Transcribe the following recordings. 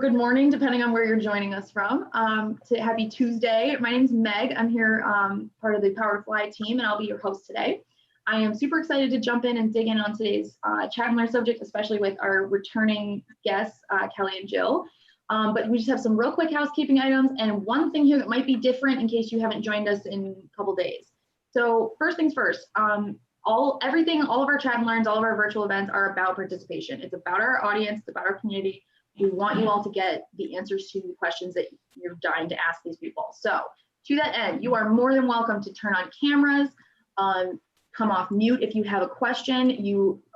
Good morning, depending on where you're joining us from. Happy Tuesday. My name's Meg. I'm here part of the Powertofly team, and I'll be your host today. I am super excited to jump in and dig in on today's chat and learn subject, especially with our returning guests, Kelly and Jill. But we just have some real quick housekeeping items and one thing here that might be different in case you haven't joined us in a couple days. So first things first, all of our chat and learns, all of our virtual events are about participation. It's about our audience, it's about our community. We want you all to get the answers to the questions that you're dying to ask these people. So to that end, you are more than welcome to turn on cameras, come off mute if you have a question.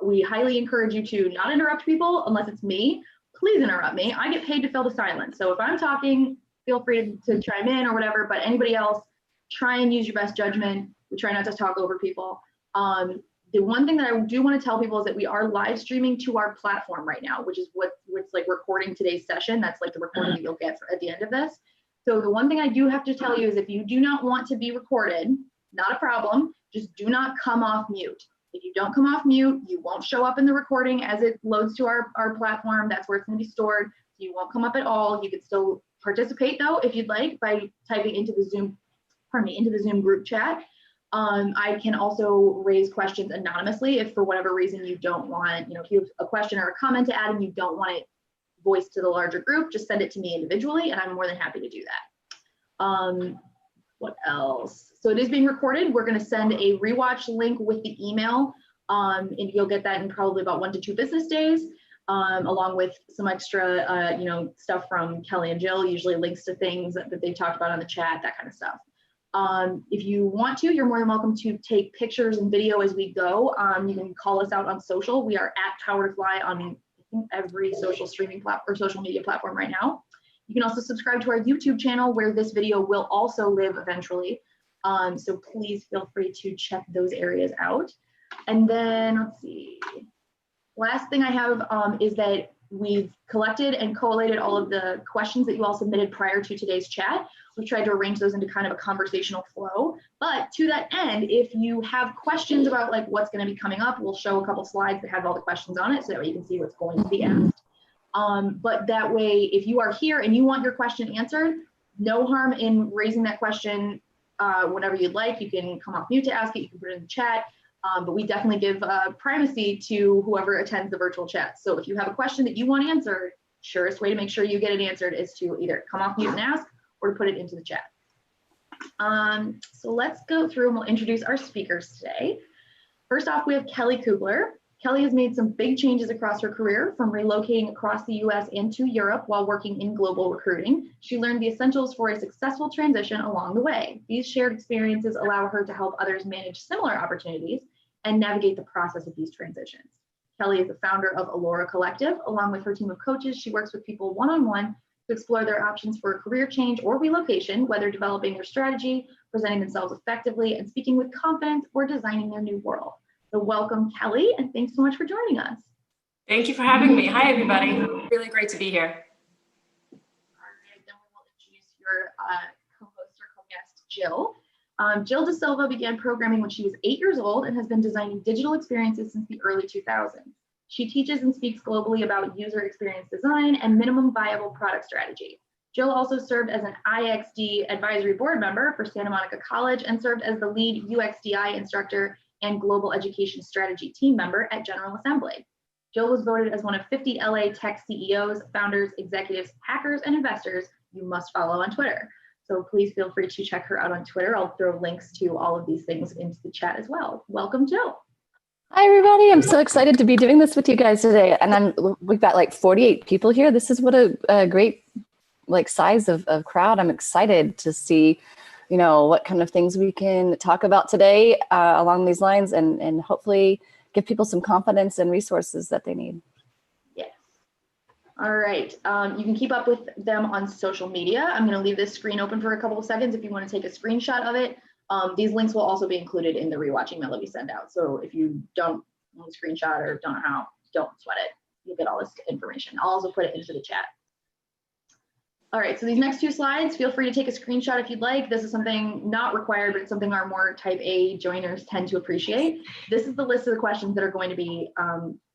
We highly encourage you to not interrupt people unless it's me. Please interrupt me. I get paid to fill the silence. So if I'm talking, feel free to chime in or whatever, but anybody else, try and use your best judgment. We try not to talk over people. The one thing that I do want to tell people is that we are live streaming to our platform right now, which is what's like recording today's session. That's like the recording that you'll get at the end of this. So the one thing I do have to tell you is if you do not want to be recorded, not a problem, just do not come off mute. If you don't come off mute, you won't show up in the recording as it loads to our platform. That's where it's going to be stored. You won't come up at all. You can still participate though, if you'd like, by typing into the Zoom group chat. I can also raise questions anonymously if for whatever reason you don't want, if you have a question or a comment to add and you don't want it voiced to the larger group, just send it to me individually and I'm more than happy to do that. What else? So it is being recorded. We're going to send a Rewatch link with the email and you'll get that in probably about 1 to 2 business days, along with some extra, stuff from Kelly and Jill, usually links to things that they talked about on the chat, that kind of stuff. If you want to, you're more than welcome to take pictures and video as we go. You can call us out on social. We are at Powertofly on I think every social streaming platform or social media platform right now. You can also subscribe to our YouTube channel where this video will also live eventually. So please feel free to check those areas out. And then let's see. Last thing I have is that we've collected and collated all of the questions that you all submitted prior to today's chat. We've tried to arrange those into kind of a conversational flow. But to that end, if you have questions about like what's going to be coming up, we'll show a couple slides that have all the questions on it so that way you can see what's going to be asked. But that way, if you are here and you want your question answered, no harm in raising that question whenever you'd like. You can come off mute to ask it, you can put it in the chat. But we definitely give primacy to whoever attends the virtual chat. So if you have a question that you want answered, surest way to make sure you get it answered is to either come off mute and ask or to put it into the chat. So let's go through and we'll introduce our speakers today. First off, we have Kelly Kugler. Kelly has made some big changes across her career, from relocating across the US and to Europe while working in global recruiting. She learned the essentials for a successful transition along the way. These shared experiences allow her to help others manage similar opportunities and navigate the process of these transitions. Kelly is the founder of Allura Collective. Along with her team of coaches, she works with people one-on-one to explore their options for a career change or relocation, whether developing their strategy, presenting themselves effectively, and speaking with confidence, or designing their new world. So welcome, Kelly, and thanks so much for joining us. Thank you for having me. Hi, everybody. Really great to be here. All right, then we will introduce your co-host or co-guest, Jill. Jill DaSilva began programming when she was 8 years old and has been designing digital experiences since the early 2000s. She teaches and speaks globally about user experience design and minimum viable product strategy. Jill also served as an IXD advisory board member for Santa Monica College and served as the lead UXDI instructor and global education strategy team member at General Assembly. Jill was voted as one of 50 LA tech CEOs, founders, executives, hackers, and investors you must follow on Twitter. So please feel free to check her out on Twitter. I'll throw links to all of these things into the chat as well. Welcome, Jill. Hi, everybody. I'm so excited to be doing this with you guys today. And we've got like 48 people here. This is what a great size of crowd. I'm excited to see, what kind of things we can talk about today along these lines and hopefully give people some confidence and resources that they need. Yes. All right. You can keep up with them on social media. I'm going to leave this screen open for a couple of seconds if you want to take a screenshot of it. These links will also be included in the Rewatch email that we send out. So if you don't want to screenshot or don't know how, don't sweat it. You'll get all this information. I'll also put it into the chat. All right, so these next 2 slides, feel free to take a screenshot if you'd like. This is something not required, but it's something our more type A joiners tend to appreciate. This is the list of the questions that are going to be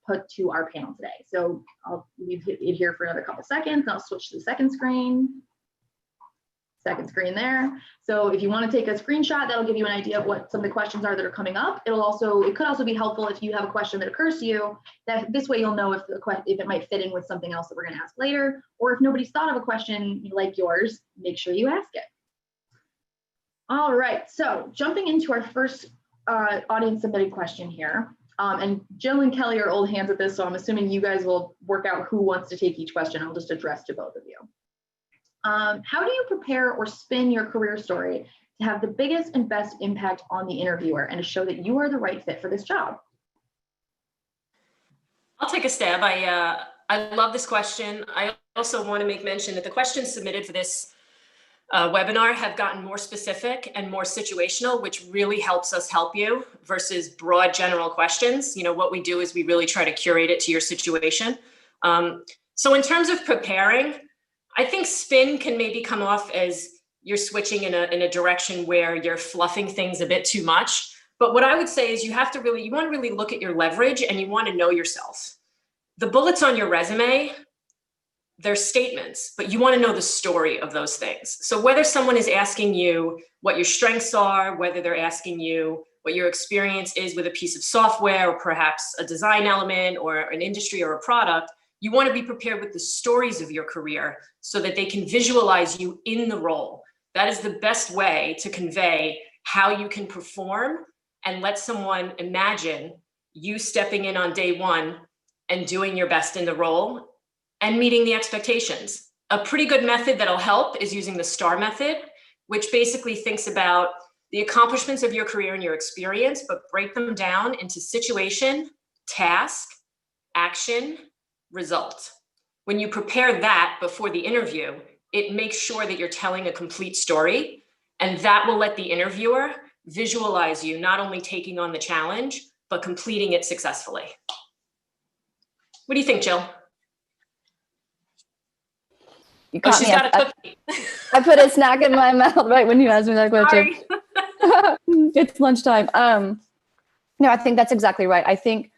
put to our panel today. So I'll leave it here for another couple seconds, and I'll switch to the second screen. Second screen there. So if you want to take a screenshot, that'll give you an idea of what some of the questions are that are coming up. It could also be helpful if you have a question that occurs to you, that this way you'll know if it might fit in with something else that we're going to ask later, or if nobody's thought of a question like yours, make sure you ask it. All right, so jumping into our first audience submitted question here. And Jill and Kelly are old hands at this, so I'm assuming you guys will work out who wants to take each question. I'll just address to both of you. How do you prepare or spin your career story to have the biggest and best impact on the interviewer and to show that you are the right fit for this job? I'll take a stab. I love this question. I also want to make mention that the questions submitted for this webinar have gotten more specific and more situational, which really helps us help you versus broad general questions. You know, what we do is we really try to curate it to your situation. So in terms of preparing, I think spin can maybe come off as you're switching in a direction where you're fluffing things a bit too much. But what I would say is you want to really look at your leverage and you want to know yourself. The bullets on your resume, they're statements, but you want to know the story of those things. So whether someone is asking you what your strengths are, whether they're asking you what your experience is with a piece of software or perhaps a design element or an industry or a product, you want to be prepared with the stories of your career so that they can visualize you in the role. That is the best way to convey how you can perform and let someone imagine you stepping in on day one and doing your best in the role and meeting the expectations. A pretty good method that'll help is using the STAR method, which basically thinks about the accomplishments of your career and your experience, but break them down into situation, task, action, result. When you prepare that before the interview, it makes sure that you're telling a complete story, and that will let the interviewer visualize you not only taking on the challenge, but completing it successfully. What do you think, Jill? You caught she's me. got a cookie. I put a snack in my mouth right when you asked me that question. It's lunchtime. No, I think that's exactly right. I think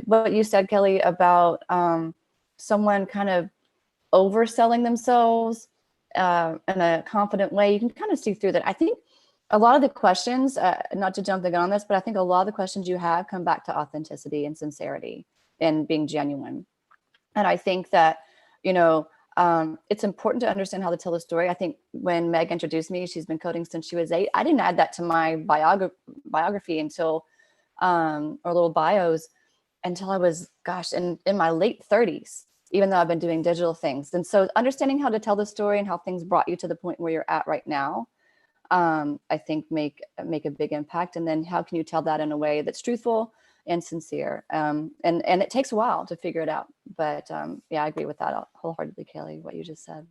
what you said, Kelly, about someone kind of overselling themselves in a confident way, you can kind of see through that. I think a lot of the questions, not to jump the gun on this, but I think a lot of the questions you have come back to authenticity and sincerity and being genuine. And I think that, you know, it's important to understand how to tell a story. I think when Meg introduced me, she's been coding since she was 8. I didn't add that to my biography until, or little bios, until I was, in my late 30s, even though I've been doing digital things. And so understanding how to tell the story and how things brought you to the point where you're at right now, I think make a big impact. And then how can you tell that in a way that's truthful and sincere? And it takes a while to figure it out. But yeah, I agree with that wholeheartedly, Kelly, what you just said.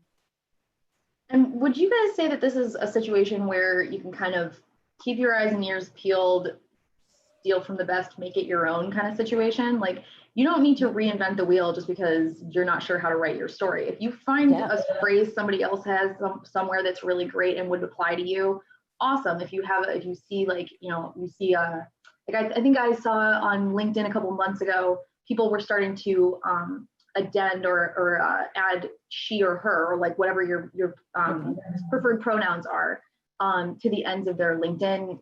And would you guys say that this is a situation where you can kind of keep your eyes and ears peeled, steal from the best, make it your own kind of situation? Like, you don't need to reinvent the wheel just because you're not sure how to write your story. If you find a phrase somebody else has somewhere that's really great and would apply to you, awesome. If you see like, I think I saw on LinkedIn a couple months ago, people were starting to addend or add she or her, or like whatever your preferred pronouns are, to the ends of their LinkedIn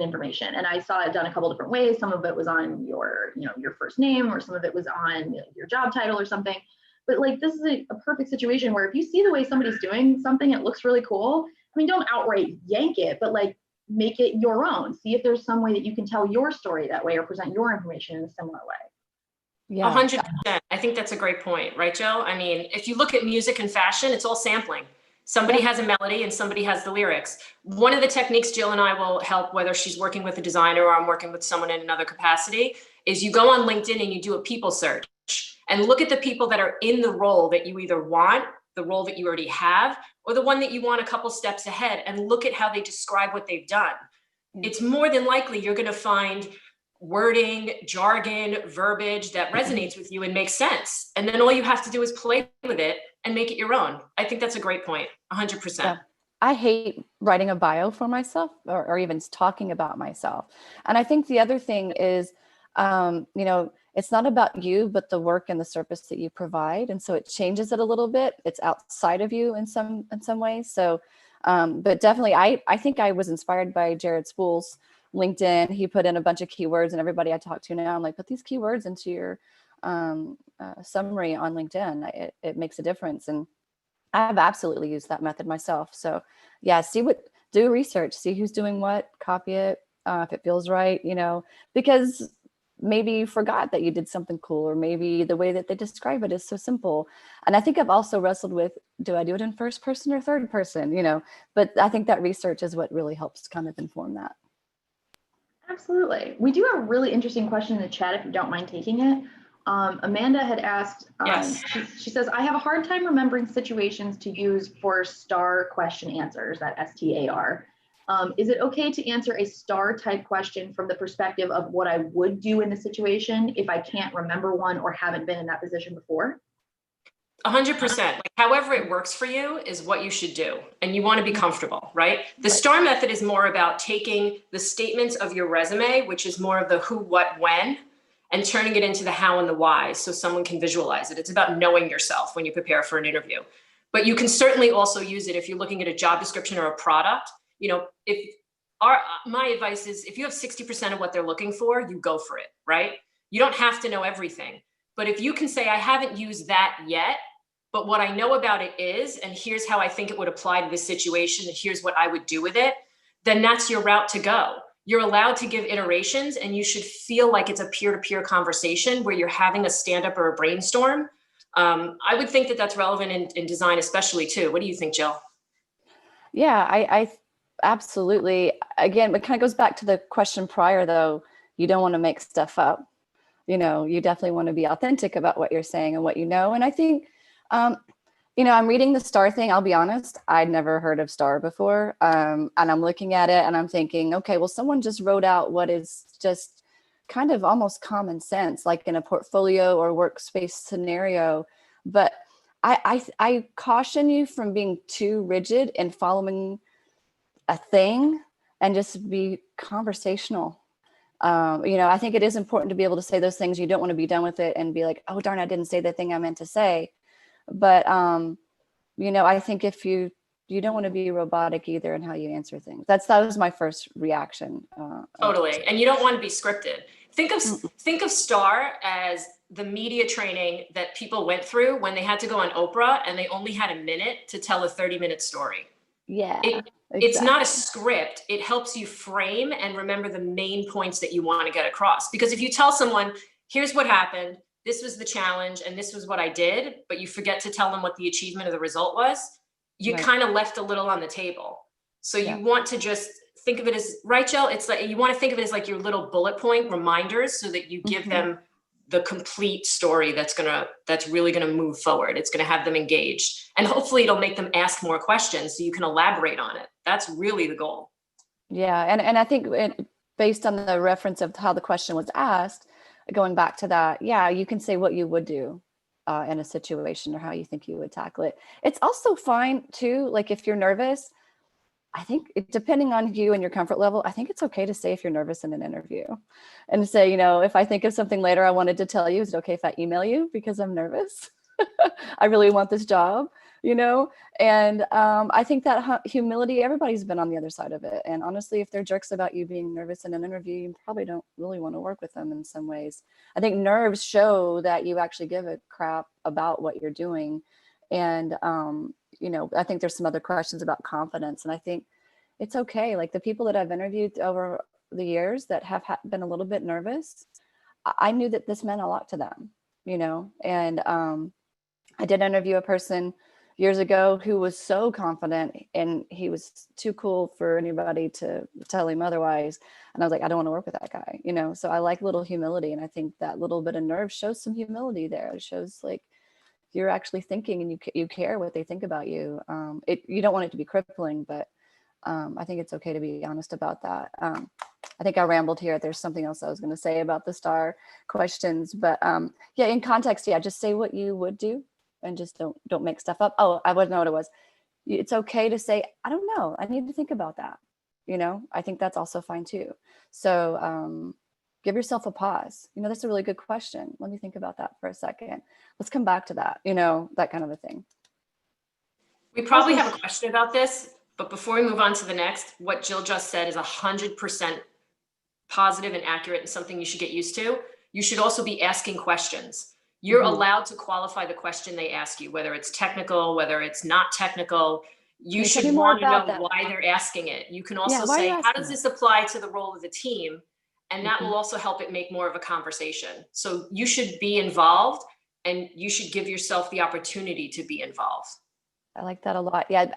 information. And I saw it done a couple different ways. Some of it was on your first name, or some of it was on your job title or something. But like, this is a perfect situation where if you see the way somebody's doing something, it looks really cool. I mean, don't outright yank it, but like, make it your own. See if there's some way that you can tell your story that way or present your information in a similar way. Yeah, 100%. I think that's a great point, right, Joe? I mean, if you look at music and fashion, it's all sampling. Somebody has a melody and somebody has the lyrics. One of the techniques Jill and I will help, whether she's working with a designer or I'm working with someone in another capacity, is you go on LinkedIn and you do a people search and look at the people that are in the role that you either want, the role that you already have, or the one that you want a couple steps ahead, and look at how they describe what they've done. It's more than likely you're going to find wording, jargon, verbiage that resonates with you and makes sense. And then all you have to do is play with it and make it your own. I think that's a great point. 100%. Yeah. I hate writing a bio for myself or even talking about myself. And I think the other thing is, it's not about you, but the work and the service that you provide. And so it changes it a little bit. It's outside of you in some ways. So, but definitely, I think I was inspired by Jared Spool's LinkedIn. He put in a bunch of keywords, and everybody I talk to now, I'm like, put these keywords into your summary on LinkedIn. It makes a difference. And I've absolutely used that method myself. So yeah, do research, see who's doing what, copy it, if it feels right, because maybe you forgot that you did something cool, or maybe the way that they describe it is so simple. And I think I've also wrestled with, do I do it in first person or third person, but I think that research is what really helps kind of inform that. Absolutely. We do have a really interesting question in the chat, if you don't mind taking it. Amanda had asked, yes. she says, I have a hard time remembering situations to use for STAR question answers, that STAR. Is it okay to answer a STAR type question from the perspective of what I would do in the situation if I can't remember one or haven't been in that position before? 100%. Like, however it works for you is what you should do. And you want to be comfortable, right? The STAR method is more about taking the statements of your resume, which is more of the who, what, when, and turning it into the how and the why so someone can visualize it. It's about knowing yourself when you prepare for an interview. But you can certainly also use it if you're looking at a job description or a product. My advice is, if you have 60% of what they're looking for, you go for it, right? You don't have to know everything. But if you can say, I haven't used that yet, but what I know about it is, and here's how I think it would apply to this situation, and here's what I would do with it, then that's your route to go. You're allowed to give iterations, and you should feel like it's a peer-to-peer conversation where you're having a stand-up or a brainstorm. I would think that that's relevant in design especially too. What do you think, Jill? Yeah, I absolutely. Again, it kind of goes back to the question prior, though. You don't want to make stuff up. You definitely want to be authentic about what you're saying and what you know. And I think, I'm reading the STAR thing. I'll be honest, I'd never heard of STAR before. And I'm looking at it and I'm thinking, okay, well, someone just wrote out what is just kind of almost common sense, like in a portfolio or workspace scenario. But I caution you from being too rigid and following a thing, and just be conversational. I think it is important to be able to say those things. You don't want to be done with it and be like, oh, darn, I didn't say the thing I meant to say. But, I think if you don't want to be robotic either in how you answer things. That was my first reaction. Totally. And you don't want to be scripted. Think of STAR as the media training that people went through when they had to go on Oprah and they only had a minute to tell a 30-minute story. Yeah. It's not a script. It helps you frame and remember the main points that you want to get across. Because if you tell someone, here's what happened, this was the challenge, and this was what I did, but you forget to tell them what the achievement of the result was, you kind of left a little on the table. So you want to just think of it as, right, Jill? It's like, you want to think of it as like your little bullet point reminders so that you give them the complete story that's really going to move forward. It's going to have them engaged, and hopefully it'll make them ask more questions so you can elaborate on it. That's really the goal. Yeah. And I think based on the reference of how the question was asked, going back to that, you can say what you would do in a situation or how you think you would tackle it. It's also fine too. Like if you're nervous, I think depending on you and your comfort level, I think it's okay to say if you're nervous in an interview and say, if I think of something later I wanted to tell you, is it okay if I email you because I'm nervous? I really want this job, and I think that humility, everybody's been on the other side of it. And honestly, if they're jerks about you being nervous in an interview, you probably don't really want to work with them in some ways. I think nerves show that you actually give a crap about what you're doing. And, I think there's some other questions about confidence, and I think it's okay. Like the people that I've interviewed over the years that have been a little bit nervous, I knew that this meant a lot to them, and I did interview a person years ago who was so confident, and he was too cool for anybody to tell him otherwise. And I was like, I don't want to work with that guy, so I like little humility. And I think that little bit of nerve shows some humility there. It shows like you're actually thinking and you care what they think about you. You don't want it to be crippling, but I think it's okay to be honest about that. I think I rambled here. There's something else I was going to say about the STAR questions, but in context, just say what you would do and just don't make stuff up. Oh, I wouldn't know what it was. It's okay to say, I don't know. I need to think about that. I think that's also fine too. So Give yourself a pause. That's a really good question. Let me think about that for a second. Let's come back to that, that kind of a thing. We probably have a question about this, but before we move on to the next, what Jill just said is 100% positive and accurate and something you should get used to. You should also be asking questions. You're allowed to qualify the question they ask you, whether it's technical, whether it's not technical. You should want to know why they're asking it. You can also say, how does this apply to the role of the team? And that will also help it make more of a conversation. So you should be involved, and you should give yourself the opportunity to be involved. I like that a lot. Yeah,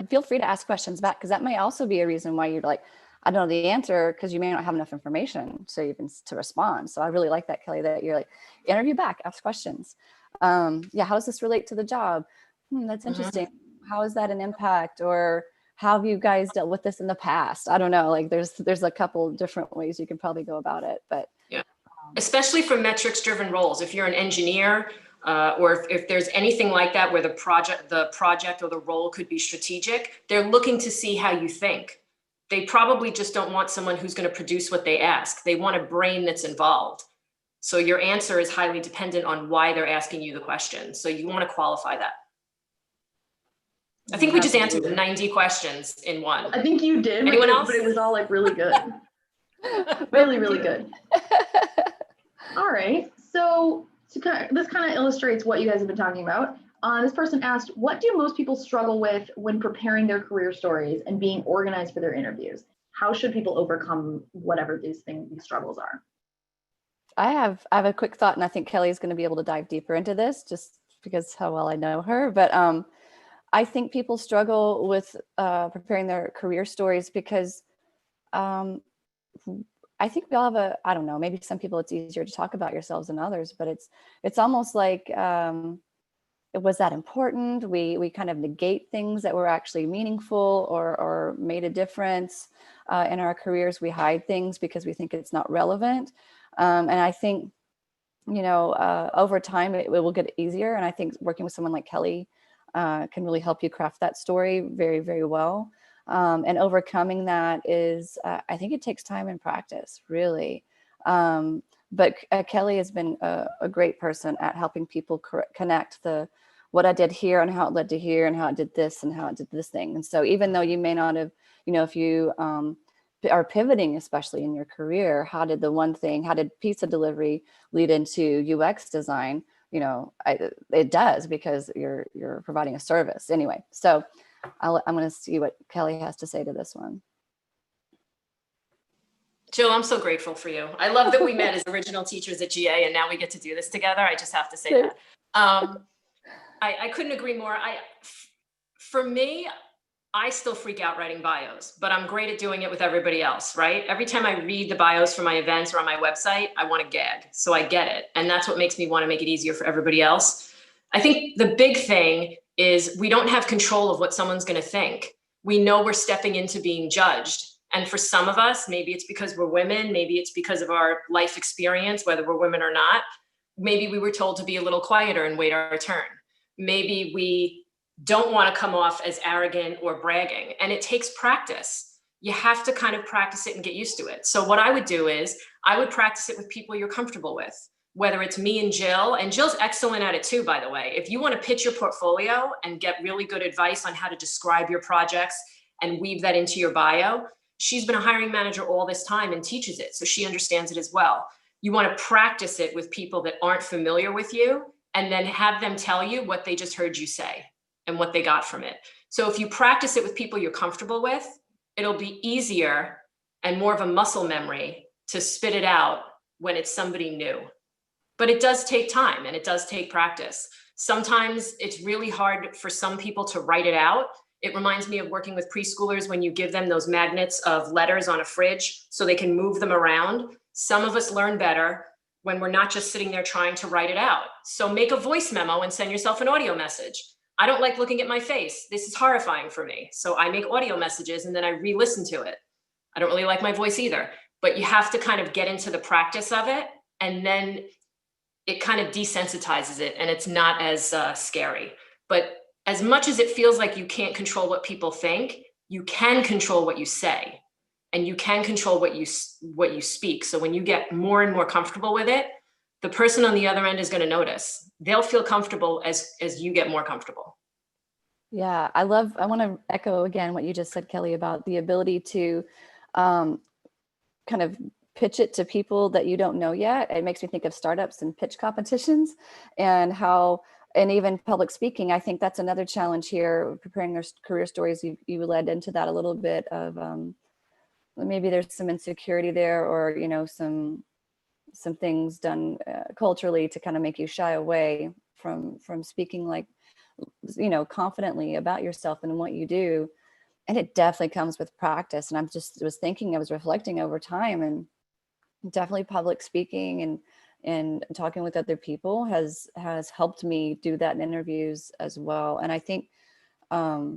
feel free to ask questions back, because that might also be a reason why you're like, I don't know the answer, because you may not have enough information to respond. So I really like that, Kelly, that you're like, interview back, ask questions. How does this relate to the job? That's interesting. How is that an impact? Or how have you guys dealt with this in the past? I don't know. Like there's a couple different ways you can probably go about it, but yeah, especially for metrics driven roles. If you're an engineer, or if there's anything like that where the project or the role could be strategic, they're looking to see how you think. They probably just don't want someone who's going to produce what they ask. They want a brain that's involved. So your answer is highly dependent on why they're asking you the question. So you want to qualify that. I think we just answered 90 questions in one. I think you did. Anyone else? But it was all like really good. Really, really good. All right. So this kind of illustrates what you guys have been talking about. This person asked, what do most people struggle with when preparing their career stories and being organized for their interviews? How should people overcome whatever these struggles are? I have a quick thought, and I think Kelly is going to be able to dive deeper into this just because how well I know her. But I think people struggle with preparing their career stories because I think we all have I don't know, maybe some people it's easier to talk about yourselves than others, but it's almost like, was that important? We kind of negate things that were actually meaningful or made a difference in our careers. We hide things because we think it's not relevant. And I think, over time it will get easier. And I think working with someone like Kelly can really help you craft that story very, very well. And overcoming that is, I think it takes time and practice, really. But Kelly has been a great person at helping people connect what I did here and how it led to here and how it did this and how it did this thing. And so even though you may not have, if you are pivoting, especially in your career, how did pizza delivery lead into UX design? It does, because you're providing a service anyway. So I'm going to see what Kelly has to say to this one. Jill, I'm so grateful for you. I love that we met as original teachers at GA, and now we get to do this together. I just have to say that. I couldn't agree more. For me, I still freak out writing bios, but I'm great at doing it with everybody else, right? Every time I read the bios for my events or on my website, I want to gag. So I get it. And that's what makes me want to make it easier for everybody else. I think the big thing is we don't have control of what someone's going to think. We know we're stepping into being judged. And for some of us, maybe it's because we're women, maybe it's because of our life experience, whether we're women or not. Maybe we were told to be a little quieter and wait our turn. Maybe we don't want to come off as arrogant or bragging. And it takes practice. You have to kind of practice it and get used to it. So what I would do is I would practice it with people you're comfortable with, whether it's me and Jill's excellent at it too, by the way. If you want to pitch your portfolio and get really good advice on how to describe your projects and weave that into your bio, she's been a hiring manager all this time and teaches it. So she understands it as well. You want to practice it with people that aren't familiar with you and then have them tell you what they just heard you say and what they got from it. So if you practice it with people you're comfortable with, it'll be easier and more of a muscle memory to spit it out when it's somebody new. But it does take time and it does take practice. Sometimes it's really hard for some people to write it out. It reminds me of working with preschoolers when you give them those magnets of letters on a fridge so they can move them around. Some of us learn better when we're not just sitting there trying to write it out. So make a voice memo and send yourself an audio message. I don't like looking at my face. This is horrifying for me. So I make audio messages and then I re-listen to it. I don't really like my voice either, but you have to kind of get into the practice of it, and then it kind of desensitizes it and it's not as scary. But as much as it feels like you can't control what people think, you can control what you say. and you can control what you speak. So when you get more and more comfortable with it, the person on the other end is going to notice. They'll feel comfortable as you get more comfortable. Yeah, I want to echo again what you just said, Kelly, about the ability to kind of pitch it to people that you don't know yet. It makes me think of startups and pitch competitions and even public speaking. I think that's another challenge here, preparing their career stories. You led into that a little bit of maybe there's some insecurity there, or, you know, some things done culturally to kind of make you shy away from speaking, like, you know, confidently about yourself and what you do. And it definitely comes with practice. And I was reflecting over time, and definitely public speaking and talking with other people has helped me do that in interviews as well. And I think, I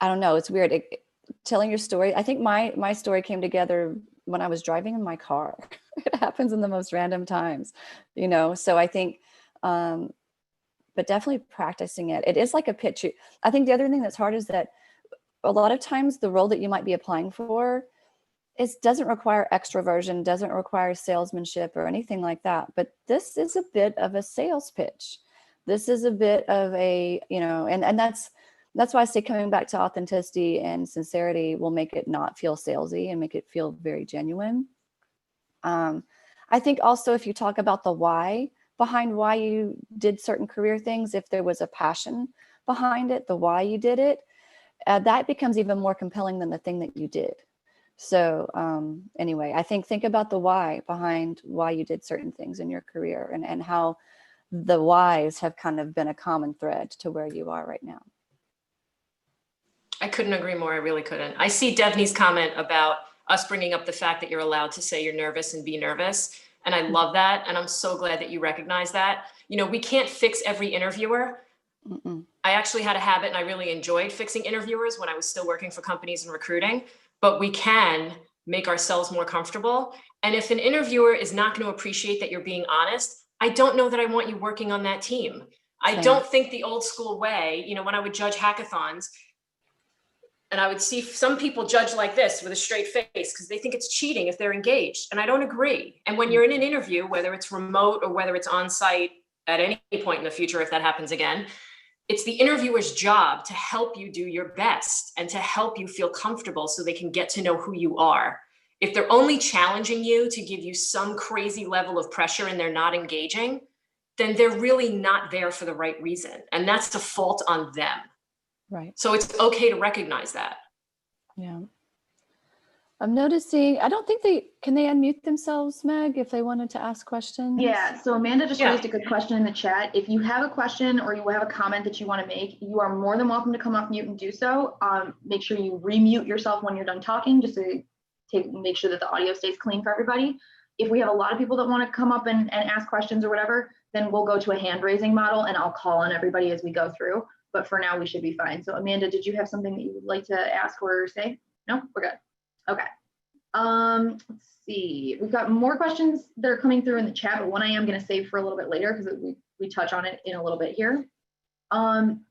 don't know, it's weird. Telling your story. I think my story came together when I was driving in my car. It happens in the most random times, you know? So I think, but definitely practicing it. It is like a pitch. I think the other thing that's hard is that a lot of times the role that you might be applying for doesn't require extroversion, doesn't require salesmanship or anything like that. But this is a bit of a sales pitch. This is a bit of a, you know, and that's why I say coming back to authenticity and sincerity will make it not feel salesy and make it feel very genuine. I think also if you talk about the why behind why you did certain career things, if there was a passion behind it, the why you did it, that becomes even more compelling than the thing that you did. So anyway, I think about the why behind why you did certain things in your career, and how the whys have kind of been a common thread to where you are right now. I couldn't agree more. I really couldn't. I see Devney's comment about us bringing up the fact that you're allowed to say you're nervous and be nervous. And I love that. And I'm so glad that you recognize that. You know, we can't fix every interviewer. Mm-mm. I actually had a habit, and I really enjoyed fixing interviewers when I was still working for companies and recruiting, but we can make ourselves more comfortable. And if an interviewer is not going to appreciate that you're being honest, I don't know that I want you working on that team. I don't think the old school way, you know, when I would judge hackathons, and I would see some people judge like this with a straight face because they think it's cheating if they're engaged. And I don't agree. And when you're in an interview, whether it's remote or whether it's on site at any point in the future, if that happens again, it's the interviewer's job to help you do your best and to help you feel comfortable so they can get to know who you are. If they're only challenging you to give you some crazy level of pressure and they're not engaging, then they're really not there for the right reason. And that's the fault on them. Right. So it's okay to recognize that. Yeah. I'm noticing, I don't think can they unmute themselves, Meg, if they wanted to ask questions? Yeah, so Amanda just raised a good question in the chat. If you have a question or you have a comment that you want to make, you are more than welcome to come off mute and do so. Make sure you remute yourself when you're done talking, just to make sure that the audio stays clean for everybody. If we have a lot of people that want to come up and ask questions or whatever, then we'll go to a hand raising model and I'll call on everybody as we go through. But for now, we should be fine. So Amanda, did you have something that you would like to ask or say? No, we're good. Okay. Let's see. We've got more questions that are coming through in the chat, but one I am going to save for a little bit later because we touch on it in a little bit here.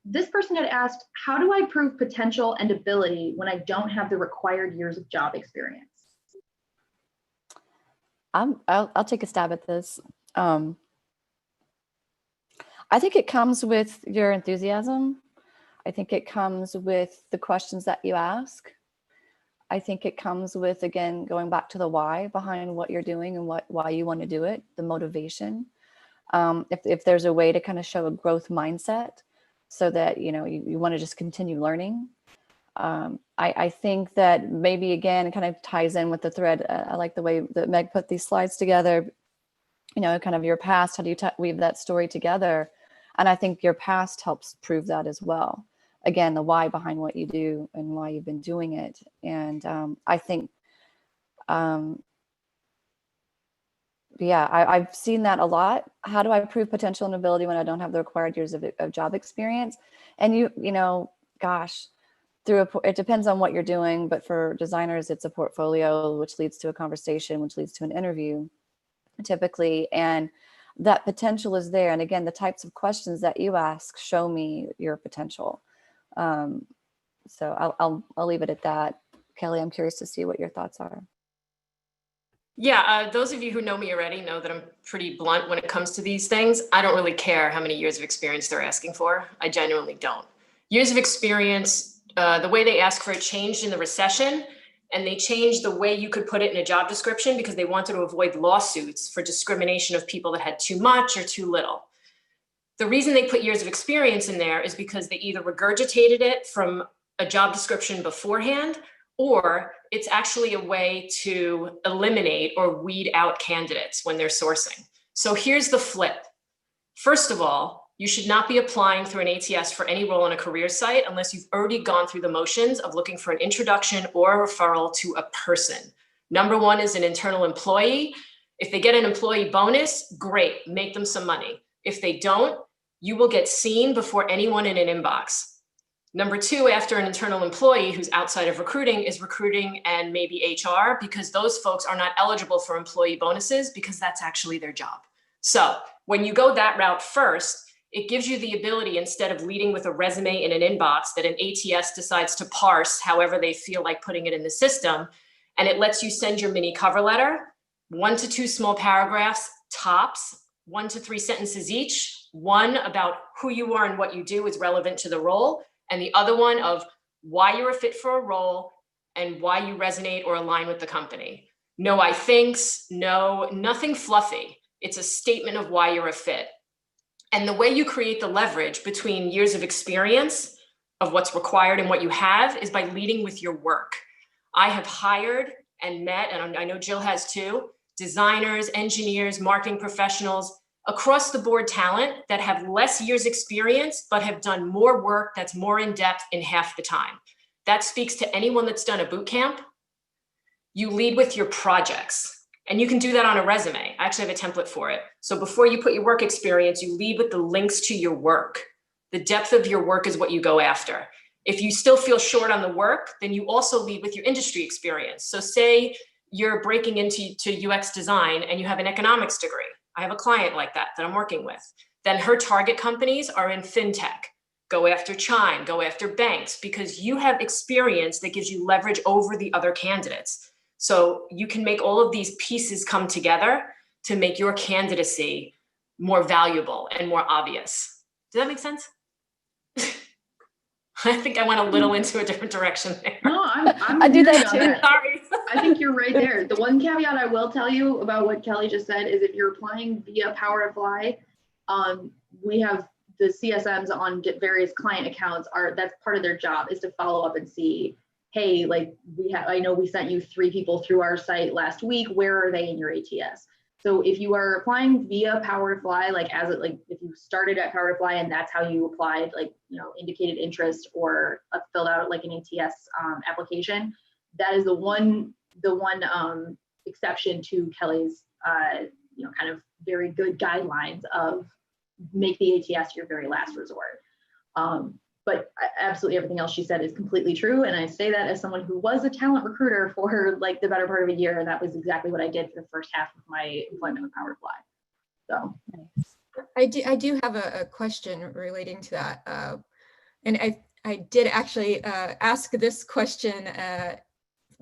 This person had asked, how do I prove potential and ability when I don't have the required years of job experience? I'll take a stab at this. I think it comes with your enthusiasm. I think it comes with the questions that you ask. I think it comes with, again, going back to the why behind what you're doing and why you want to do it, the motivation. If there's a way to kind of show a growth mindset so that, you know, you want to just continue learning. I think that maybe, again, it kind of ties in with the thread. I like the way that Meg put these slides together, you know, kind of your past, how do you weave that story together? And I think your past helps prove that as well. Again, the why behind what you do and why you've been doing it. And I think, yeah, I've seen that a lot. How do I prove potential and ability when I don't have the required years of job experience? And you know, gosh, it depends on what you're doing, but for designers, it's a portfolio, which leads to a conversation, which leads to an interview, typically. And that potential is there. And again, the types of questions that you ask show me your potential. So I'll leave it at that. Kelly, I'm curious to see what your thoughts are. Yeah, those of you who know me already know that I'm pretty blunt when it comes to these things. I don't really care how many years of experience they're asking for. I genuinely don't. Years of experience, the way they ask for it changed in the recession, and they changed the way you could put it in a job description because they wanted to avoid lawsuits for discrimination of people that had too much or too little. The reason they put years of experience in there is because they either regurgitated it from a job description beforehand, or it's actually a way to eliminate or weed out candidates when they're sourcing. So here's the flip. First of all, you should not be applying through an ATS for any role on a career site unless you've already gone through the motions of looking for an introduction or a referral to a person. Number one is an internal employee. If they get an employee bonus, great, make them some money. If they don't, you will get seen before anyone in an inbox. Number two, after an internal employee who's outside of recruiting is recruiting and maybe HR, because those folks are not eligible for employee bonuses because that's actually their job. So when you go that route first, it gives you the ability, instead of leading with a resume in an inbox that an ATS decides to parse however they feel like putting it in the system, and it lets you send your mini cover letter, 1 to 2 small paragraphs, tops, 1 to 3 sentences each, one about who you are and what you do is relevant to the role, and the other one of why you're a fit for a role and why you resonate or align with the company. No I thinks, no, nothing fluffy. It's a statement of why you're a fit. And the way you create the leverage between years of experience of what's required and what you have is by leading with your work. I have hired and met, and I know Jill has too, designers, engineers, marketing professionals, across the board talent that have less years experience, but have done more work that's more in depth in half the time. That speaks to anyone that's done a boot camp. You lead with your projects, and you can do that on a resume. I actually have a template for it. So before you put your work experience, you lead with the links to your work. The depth of your work is what you go after. If you still feel short on the work, then you also lead with your industry experience. So say you're breaking into UX design and you have an economics degree. I have a client like that I'm working with. Then her target companies are in fintech. Go after Chime, go after banks, because you have experience that gives you leverage over the other candidates. So you can make all of these pieces come together to make your candidacy more valuable and more obvious. Does that make sense? I think I went a little into a different direction there. No, I do that too. Sorry. I think you're right there. The one caveat I will tell you about what Kelly just said is if you're applying via Powertofly, we have the CSMs on various client accounts that's part of their job is to follow up and see, hey, like I know we sent you 3 people through our site last week. Where are they in your ATS? So if you are applying via Powertofly, if you started at Powertofly and that's how you applied, indicated interest or filled out like an ATS application, that is the one exception to Kelly's kind of very good guidelines of make the ATS your very last resort. But absolutely everything else she said is completely true. And I say that as someone who was a talent recruiter for like the better part of a year. And that was exactly what I did for the first half of my employment with Powertofly. So I do have a question relating to that. And I did actually ask this question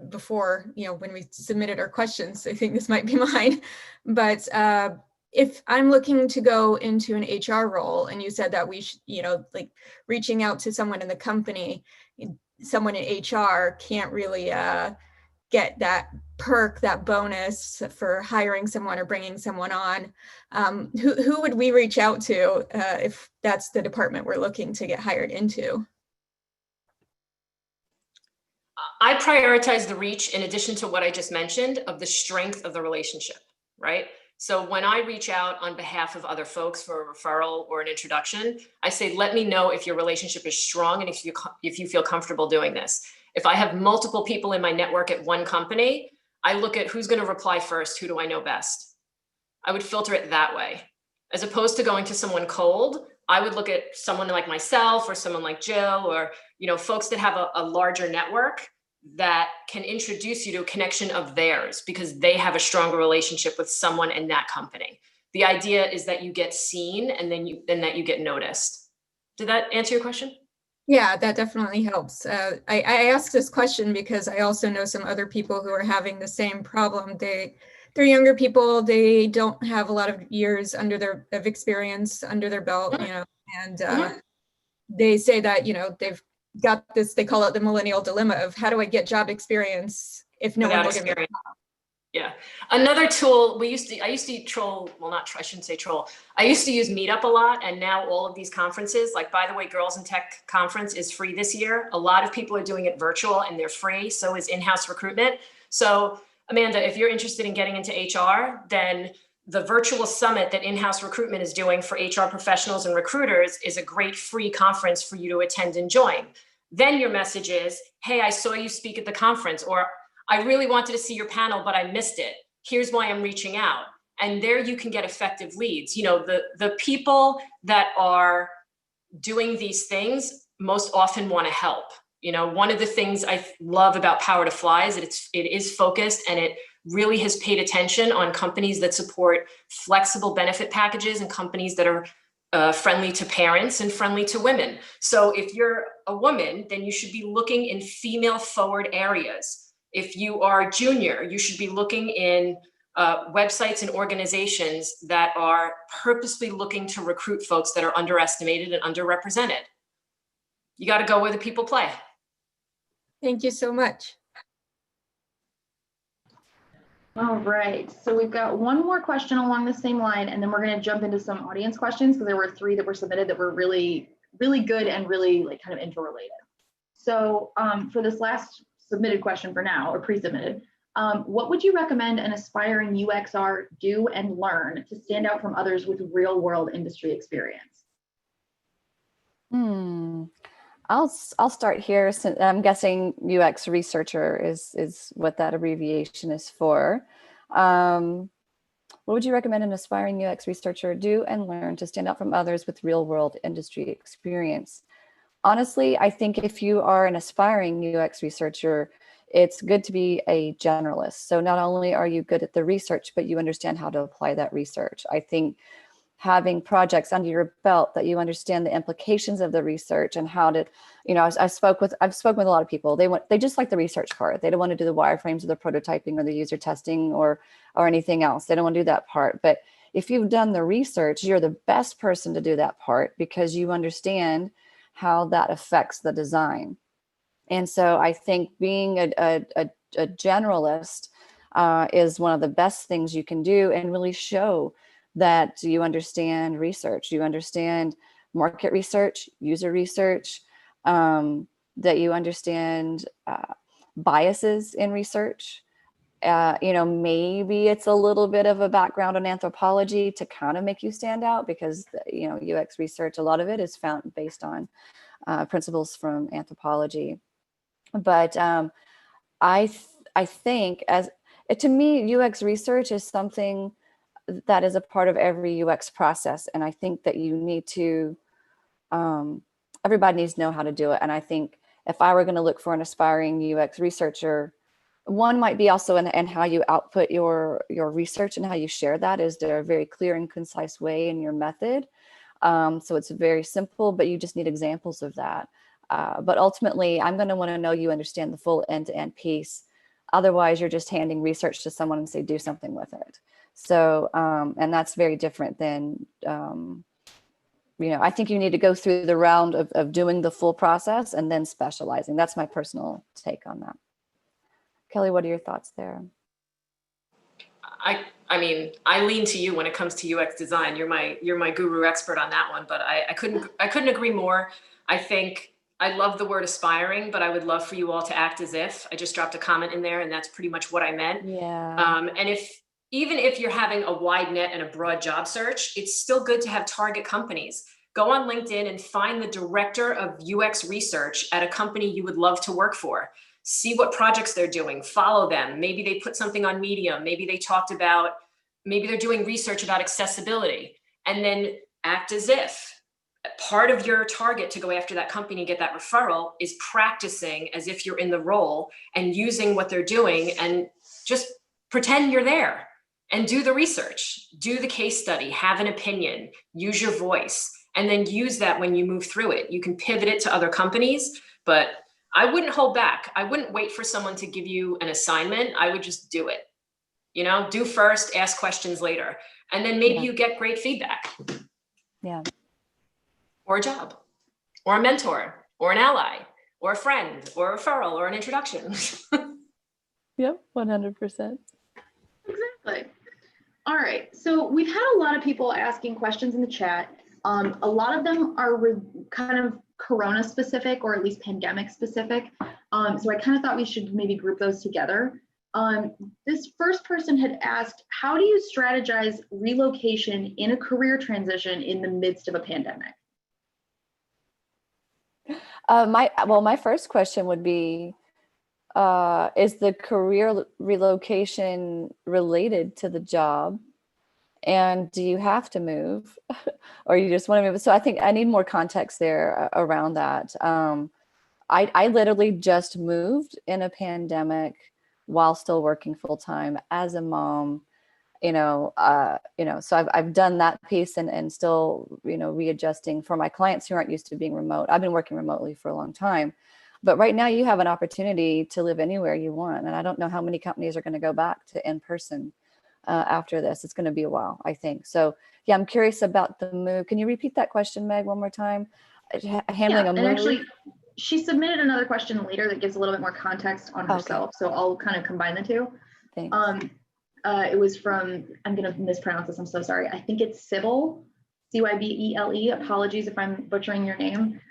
before, when we submitted our questions. I think this might be mine, but if I'm looking to go into an HR role, and you said that we should, like reaching out to someone in the company, someone in HR can't really get that perk, that bonus for hiring someone or bringing someone on. Who would we reach out to if that's the department we're looking to get hired into? I prioritize the reach in addition to what I just mentioned of the strength of the relationship, right? So when I reach out on behalf of other folks for a referral or an introduction, I say, let me know if your relationship is strong and if you feel comfortable doing this. If I have multiple people in my network at one company, I look at who's going to reply first, who do I know best? I would filter it that way. As opposed to going to someone cold, I would look at someone like myself or someone like Jill or folks that have a larger network that can introduce you to a connection of theirs because they have a stronger relationship with someone in that company. The idea is that you get seen and then that you get noticed. Did that answer your question? Yeah, that definitely helps. I asked this question because I also know some other people who are having the same problem. They're younger people. They don't have a lot of years of experience under their belt, and they say that, they've got this, they call it the millennial dilemma of how do I get job experience if no one Without will give me. experience. Yeah. Another tool I used to troll, well, not, I shouldn't say troll. I used to use Meetup a lot. And now all of these conferences, like, by the way, Girls in Tech conference is free this year. A lot of people are doing it virtual and they're free. So is in-house recruitment. So Amanda, if you're interested in getting into HR, then the virtual summit that in-house recruitment is doing for HR professionals and recruiters is a great free conference for you to attend and join. Then your message is, hey, I saw you speak at the conference, or I really wanted to see your panel, but I missed it. Here's why I'm reaching out. And there you can get effective leads. The people that are doing these things most often want to help. One of the things I love about Powertofly is that it is focused, and it really has paid attention on companies that support flexible benefit packages and companies that are friendly to parents and friendly to women. So if you're a woman, then you should be looking in female forward areas. If you are junior, you should be looking in websites and organizations that are purposely looking to recruit folks that are underestimated and underrepresented. You got to go where the people play. Thank you so much. All right, so we've got one more question along the same line, and then we're going to jump into some audience questions, because there were 3 that were submitted that were really, really good and really kind of interrelated. So for this last submitted question for now, or pre-submitted, what would you recommend an aspiring UXR do and learn to stand out from others with real world industry experience? I'll start here. Since I'm guessing UX researcher is what that abbreviation is for. What would you recommend an aspiring UX researcher do and learn to stand out from others with real world industry experience? Honestly, I think if you are an aspiring UX researcher, it's good to be a generalist. So not only are you good at the research, but you understand how to apply that research. I think having projects under your belt that you understand the implications of the research and how to, I've spoken with a lot of people. They just like the research part. They don't want to do the wireframes or the prototyping or the user testing or anything else. They don't want to do that part. But if you've done the research, you're the best person to do that part, because you understand how that affects the design. And so I think being a generalist is one of the best things you can do, and really show that you understand research, you understand market research, user research, that you understand biases in research. Maybe it's a little bit of a background in anthropology to kind of make you stand out, because UX research, a lot of it is found based on principles from anthropology. But I think, to me, UX research is something that is a part of every UX process. And I think that you need to, everybody needs to know how to do it. And I think if I were going to look for an aspiring UX researcher, one might be also in how you output your research and how you share that. Is there a very clear and concise way in your method? So it's very simple, but you just need examples of that. But ultimately, I'm going to want to know you understand the full end-to-end piece. Otherwise, you're just handing research to someone and say, do something with it. So, and that's very different than, I think you need to go through the round of doing the full process and then specializing. That's my personal take on that. Kelly, what are your thoughts there? I mean, I lean to you when it comes to UX design. You're my guru expert on that one, but I couldn't agree more. I think I love the word aspiring, but I would love for you all to act as if. I just dropped a comment in there, and that's pretty much what I meant. Yeah. And even if you're having a wide net and a broad job search, it's still good to have target companies. Go on LinkedIn and find the director of UX research at a company you would love to work for. See what projects they're doing, follow them. Maybe they put something on Medium. Maybe they're doing research about accessibility, and then act as if. Part of your target to go after that company and get that referral is practicing as if you're in the role and using what they're doing, and just pretend you're there and do the research, do the case study, have an opinion, use your voice, and then use that when you move through it. You can pivot it to other companies, but I wouldn't hold back. I wouldn't wait for someone to give you an assignment. I would just do it. You know, do first, ask questions later. And then maybe you get great feedback. Yeah. Or a job, or a mentor, or an ally, or a friend, or a referral, or an introduction. Yep, 100%. Exactly. All right. So we've had a lot of people asking questions in the chat. A lot of them are kind of Corona specific, or at least pandemic specific. So I kind of thought we should maybe group those together. This first person had asked, how do you strategize relocation in a career transition in the midst of a pandemic? My first question would be, is the career relocation related to the job? And do you have to move or you just want to move? So I think I need more context there around that. I literally just moved in a pandemic while still working full time as a mom, so I've done that piece and still, readjusting for my clients who aren't used to being remote. I've been working remotely for a long time, but right now you have an opportunity to live anywhere you want. And I don't know how many companies are going to go back to in-person after this. It's going to be a while, I think. So yeah, I'm curious about the move. Can you repeat that question, Meg, one more time? Handling a move. And actually, she submitted another question later that gives a little bit more context on herself. Okay. So I'll kind of combine the two. Thanks. It was from, I'm going to mispronounce this, I'm so sorry. I think it's Sybil, Cybele. Apologies if I'm butchering your name.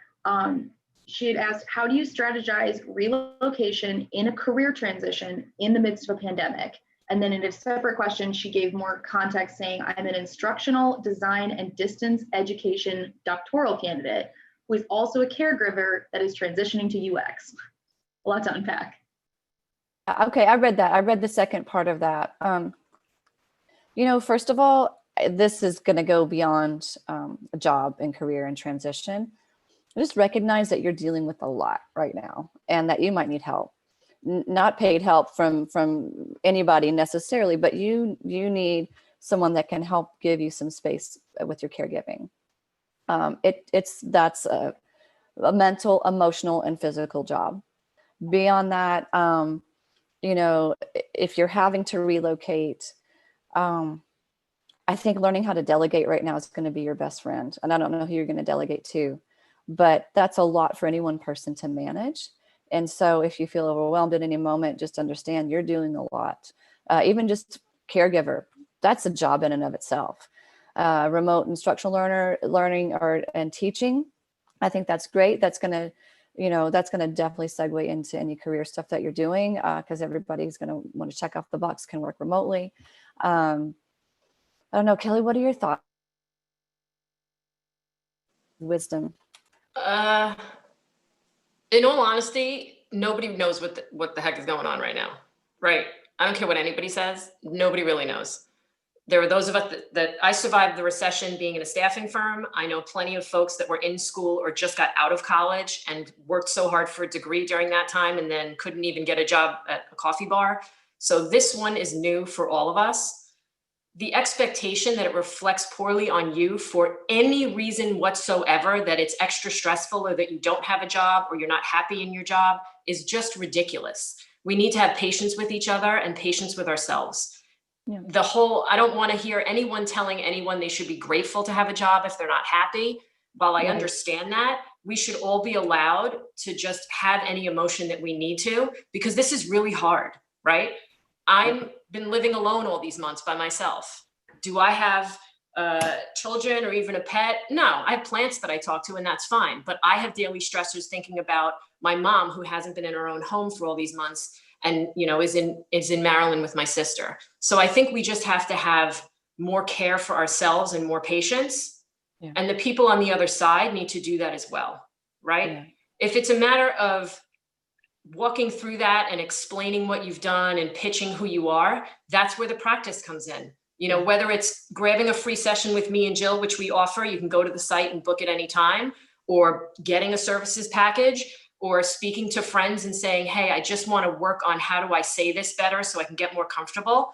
She had asked, how do you strategize relocation in a career transition in the midst of a pandemic? And then in a separate question, she gave more context saying, I'm an instructional design and distance education doctoral candidate who is also a caregiver that is transitioning to UX. A lot to unpack. Okay, I read that. I read the second part of that. First of all, this is going to go beyond a job and career and transition. Just recognize that you're dealing with a lot right now and that you might need help. Not paid help from anybody necessarily, but you need someone that can help give you some space with your caregiving. That's a mental, emotional, and physical job. Beyond that, if you're having to relocate, I think learning how to delegate right now is going to be your best friend. And I don't know who you're going to delegate to, but that's a lot for any one person to manage. And so if you feel overwhelmed at any moment, just understand you're doing a lot. Even just caregiver, that's a job in and of itself. Remote instructional learning and teaching, I think that's great. That's going to definitely segue into any career stuff that you're doing, because everybody's going to want to check off the box, can work remotely. I don't know, Kelly, what are your thoughts? Wisdom. In all honesty, nobody knows what the heck is going on right now, right? I don't care what anybody says. Nobody really knows. There are those of us that I survived the recession being in a staffing firm. I know plenty of folks that were in school or just got out of college and worked so hard for a degree during that time and then couldn't even get a job at a coffee bar. So this one is new for all of us. The expectation that it reflects poorly on you for any reason whatsoever, that it's extra stressful or that you don't have a job or you're not happy in your job, is just ridiculous. We need to have patience with each other and patience with ourselves. Yeah. I don't want to hear anyone telling anyone they should be grateful to have a job if they're not happy. While I understand that, we should all be allowed to just have any emotion that we need to, because this is really hard, right? I've been living alone all these months by myself. Do I have children or even a pet? No, I have plants that I talk to and that's fine. But I have daily stressors thinking about my mom who hasn't been in her own home for all these months and, is in Maryland with my sister. So I think we just have to have more care for ourselves and more patience. Yeah. And the people on the other side need to do that as well, right? Yeah. If it's a matter of walking through that and explaining what you've done and pitching who you are, that's where the practice comes in. Whether it's grabbing a free session with me and Jill, which we offer, you can go to the site and book it anytime, or getting a services package, or speaking to friends and saying, hey, I just want to work on how do I say this better so I can get more comfortable.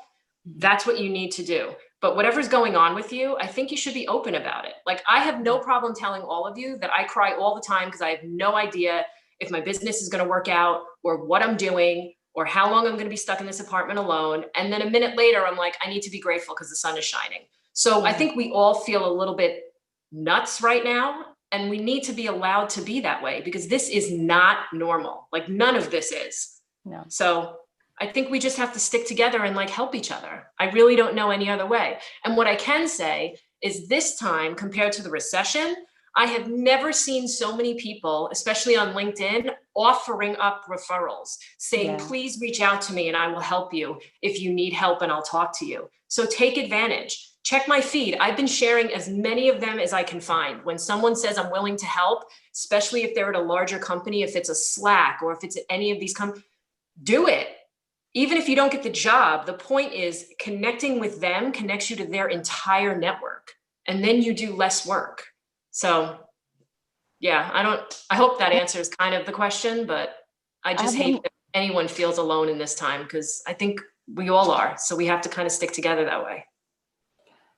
That's what you need to do. But whatever's going on with you, I think you should be open about it. Like, I have no problem telling all of you that I cry all the time because I have no idea if my business is going to work out or what I'm doing or how long I'm going to be stuck in this apartment alone. And then a minute later, I'm like, I need to be grateful because the sun is shining. So I think we all feel a little bit nuts right now, and we need to be allowed to be that way because this is not normal. Like, none of this is. No. So I think we just have to stick together and like help each other. I really don't know any other way. And what I can say is this time compared to the recession, I have never seen so many people, especially on LinkedIn, offering up referrals, saying, please reach out to me and I will help you if you need help and I'll talk to you. So take advantage. Check my feed. I've been sharing as many of them as I can find. When someone says I'm willing to help, especially if they're at a larger company, if it's a Slack or if it's at any of these companies, do it. Even if you don't get the job, the point is connecting with them connects you to their entire network, and then you do less work. So yeah, I hope that answers kind of the question, but I just hate that anyone feels alone in this time because I think we all are. So we have to kind of stick together that way.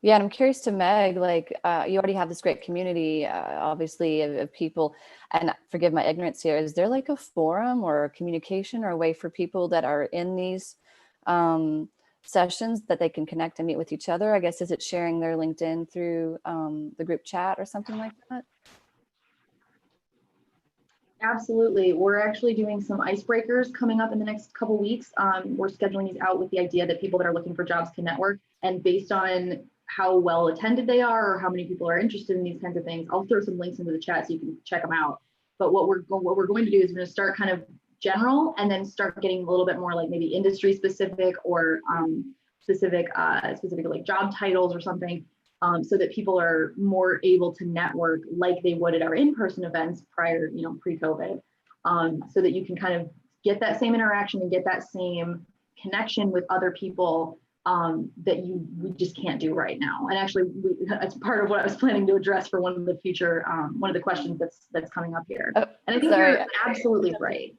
Yeah, and I'm curious to Meg, like you already have this great community, obviously, of people, and forgive my ignorance here, is there like a forum or a communication or a way for people that are in these sessions that they can connect and meet with each other? I guess, is it sharing their LinkedIn through the group chat or something like that? Absolutely. We're actually doing some icebreakers coming up in the next couple weeks. We're scheduling these out with the idea that people that are looking for jobs can network, and based on how well attended they are or how many people are interested in these kinds of things, I'll throw some links into the chat so you can check them out. But what we're going to do is we're going to start kind of general and then start getting a little bit more like maybe industry specific or specific like job titles or something, so that people are more able to network like they would at our in-person events prior, pre-COVID, so that you can kind of get that same interaction and get that same connection with other people that we just can't do right now. And actually, that's part of what I was planning to address for one of the future, one of the questions that's coming up here. And I think you're absolutely right.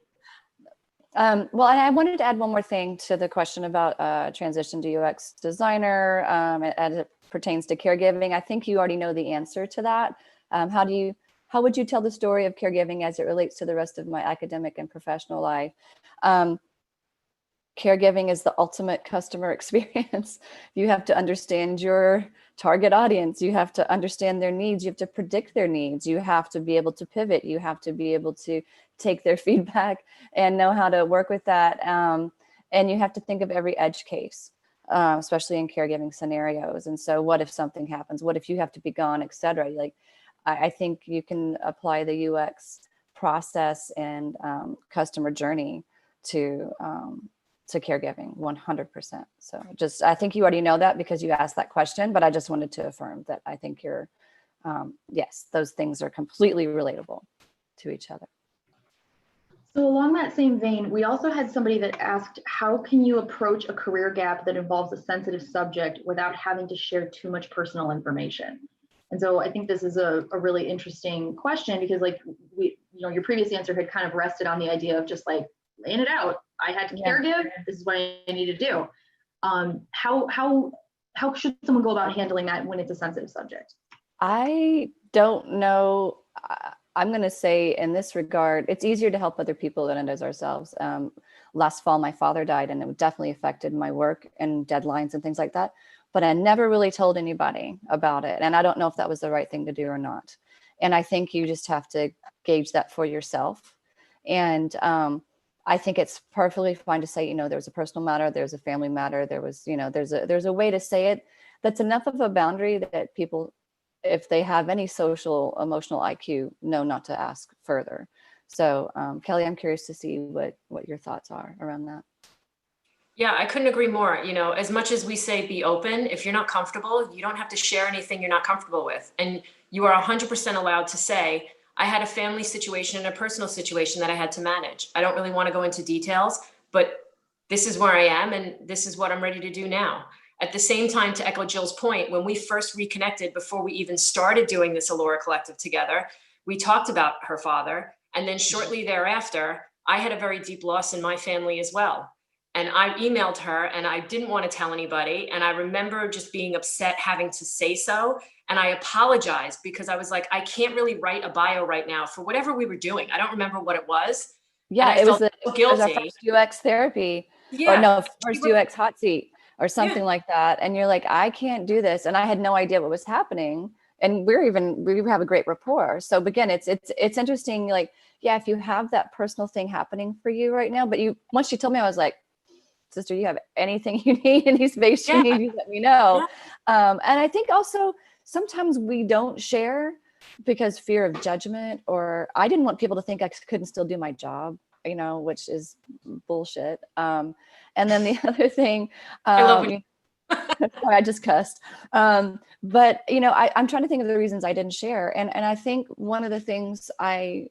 Well, and I wanted to add one more thing to the question about transition to UX designer as it pertains to caregiving. I think you already know the answer to that. How would you tell the story of caregiving as it relates to the rest of my academic and professional life? Caregiving is the ultimate customer experience. You have to understand your target audience. You have to understand their needs. You have to predict their needs. You have to be able to pivot. You have to be able to take their feedback and know how to work with that. And you have to think of every edge case, especially in caregiving scenarios. And so what if something happens? What if you have to be gone, et cetera? Like, I think you can apply the UX process and customer journey to caregiving 100%. So I think you already know that because you asked that question, but I just wanted to affirm that I think you're, yes, those things are completely relatable to each other. So along that same vein, we also had somebody that asked, how can you approach a career gap that involves a sensitive subject without having to share too much personal information? And so I think this is a really interesting question because like your previous answer had kind of rested on the idea of just like laying it out. I had to caregive. This is what I need to do. How should someone go about handling that when it's a sensitive subject? I don't know. I'm going to say in this regard, it's easier to help other people than it is ourselves. Last fall, my father died, and it definitely affected my work and deadlines and things like that. But I never really told anybody about it. And I don't know if that was the right thing to do or not. And I think you just have to gauge that for yourself. And I think it's perfectly fine to say, there's a personal matter, there's a family matter, there's a way to say it that's enough of a boundary that people, if they have any social emotional IQ, know not to ask further. So Kelly, I'm curious to see what your thoughts are around that. Yeah, I couldn't agree more. As much as we say be open, if you're not comfortable, you don't have to share anything you're not comfortable with. And you are 100% allowed to say, I had a family situation and a personal situation that I had to manage. I don't really want to go into details, but this is where I am and this is what I'm ready to do now. At the same time, to echo Jill's point, when we first reconnected before we even started doing this Allura Collective together, we talked about her father. And then shortly thereafter, I had a very deep loss in my family as well. And I emailed her and I didn't want to tell anybody. And I remember just being upset having to say so. And I apologized because I was like, I can't really write a bio right now for whatever we were doing. I don't remember what it was. Yeah, and I it was, felt it was our guilty. first UX therapy, or Yeah. no, first UX hot seat or something like that. And you're like, I can't do this. And I had no idea what was happening. And we have a great rapport. So again, it's interesting. Like, yeah, if you have that personal thing happening for you right now, but once you told me, I was like, sister, you have anything you need, any space you need, you let me know. And I think also sometimes we don't share because fear of judgment, or I didn't want people to think I couldn't still do my job, which is bullshit. And then the other thing, I love when sorry, I just cussed. But I'm trying to think of the reasons I didn't share. And I think one of the things I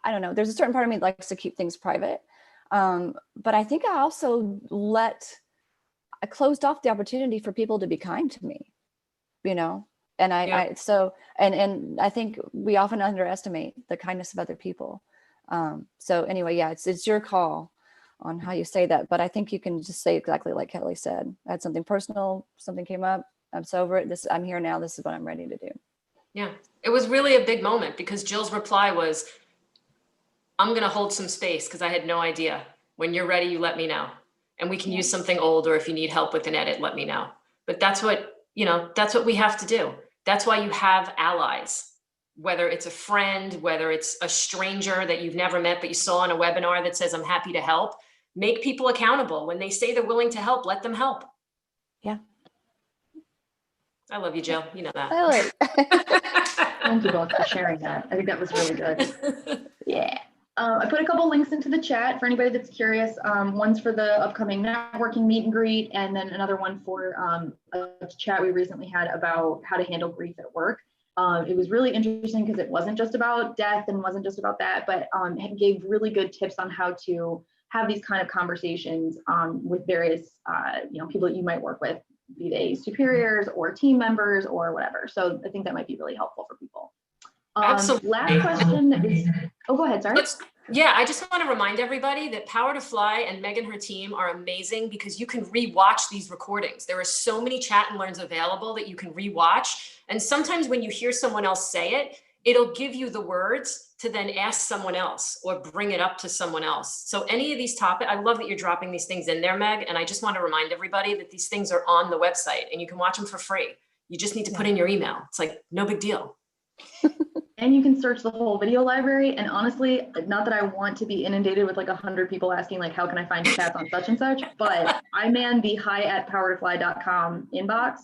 don't know, there's a certain part of me that likes to keep things private. But I think I also I closed off the opportunity for people to be kind to me, and I think we often underestimate the kindness of other people. So anyway, yeah, it's your call on how you say that, but I think you can just say exactly like Kelly said. I had something personal, something came up, I'm so over it. I'm here now. This is what I'm ready to do. Yeah, it was really a big moment because Jill's reply was, I'm going to hold some space because I had no idea. When you're ready, you let me know. And we can use something old, or if you need help with an edit, let me know. But that's what we have to do. That's why you have allies, whether it's a friend, whether it's a stranger that you've never met, but you saw on a webinar that says, I'm happy to help. Make people accountable. When they say they're willing to help, let them help. Yeah. I love you, Jill. You know that. I like. Thank you both for sharing that. I think that was really good. Yeah. I put a couple links into the chat for anybody that's curious. One's for the upcoming networking meet and greet, and then another one for a chat we recently had about how to handle grief at work. It was really interesting because it wasn't just about death and wasn't just about that, but it gave really good tips on how to have these kind of conversations with various people that you might work with, be they superiors or team members or whatever. So I think that might be really helpful for people. Absolutely. Last question is, go ahead, sorry. I just want to remind everybody that Powertofly and Meg and her team are amazing because you can rewatch these recordings. There are so many chat and learns available that you can rewatch. And sometimes when you hear someone else say it, it'll give you the words to then ask someone else or bring it up to someone else. So any of these topics, I love that you're dropping these things in there, Meg. And I just want to remind everybody that these things are on the website and you can watch them for free. You just need to put in your email. It's like, no big deal. And you can search the whole video library. And honestly, not that I want to be inundated with like 100 people asking like, how can I find chats on such and such? But I man the hi@powertofly.com inbox.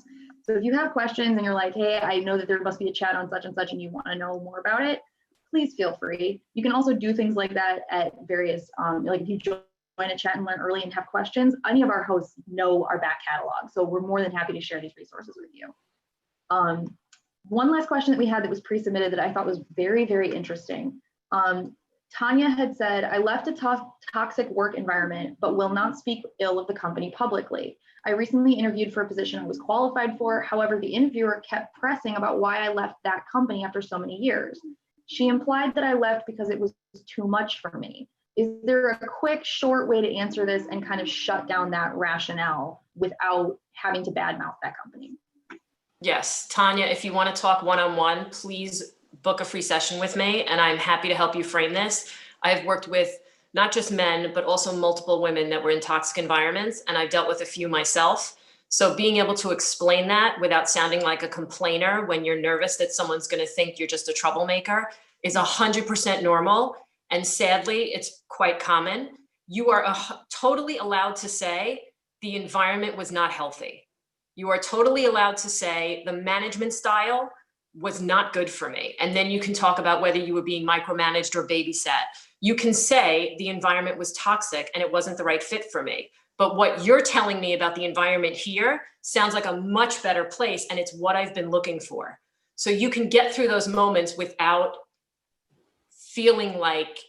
So if you have questions and you're like, hey, I know that there must be a chat on such and such and you want to know more about it, please feel free. You can also do things like that at various, like if you join a chat and learn early and have questions, any of our hosts know our back catalog. So we're more than happy to share these resources with you. One last question that we had that was pre-submitted that I thought was very, very interesting. Tanya had said, I left a toxic work environment, but will not speak ill of the company publicly. I recently interviewed for a position I was qualified for. However, the interviewer kept pressing about why I left that company after so many years. She implied that I left because it was too much for me. Is there a quick, short way to answer this and kind of shut down that rationale without having to badmouth that company? Yes, Tanya, if you want to talk one-on-one, please book a free session with me and I'm happy to help you frame this. I've worked with not just men, but also multiple women that were in toxic environments, and I've dealt with a few myself. So being able to explain that without sounding like a complainer when you're nervous that someone's going to think you're just a troublemaker is 100% normal. And sadly, it's quite common. You are totally allowed to say the environment was not healthy. You are totally allowed to say the management style was not good for me. And then you can talk about whether you were being micromanaged or babysat. You can say the environment was toxic and it wasn't the right fit for me. But what you're telling me about the environment here sounds like a much better place, and it's what I've been looking for. So you can get through those moments without feeling like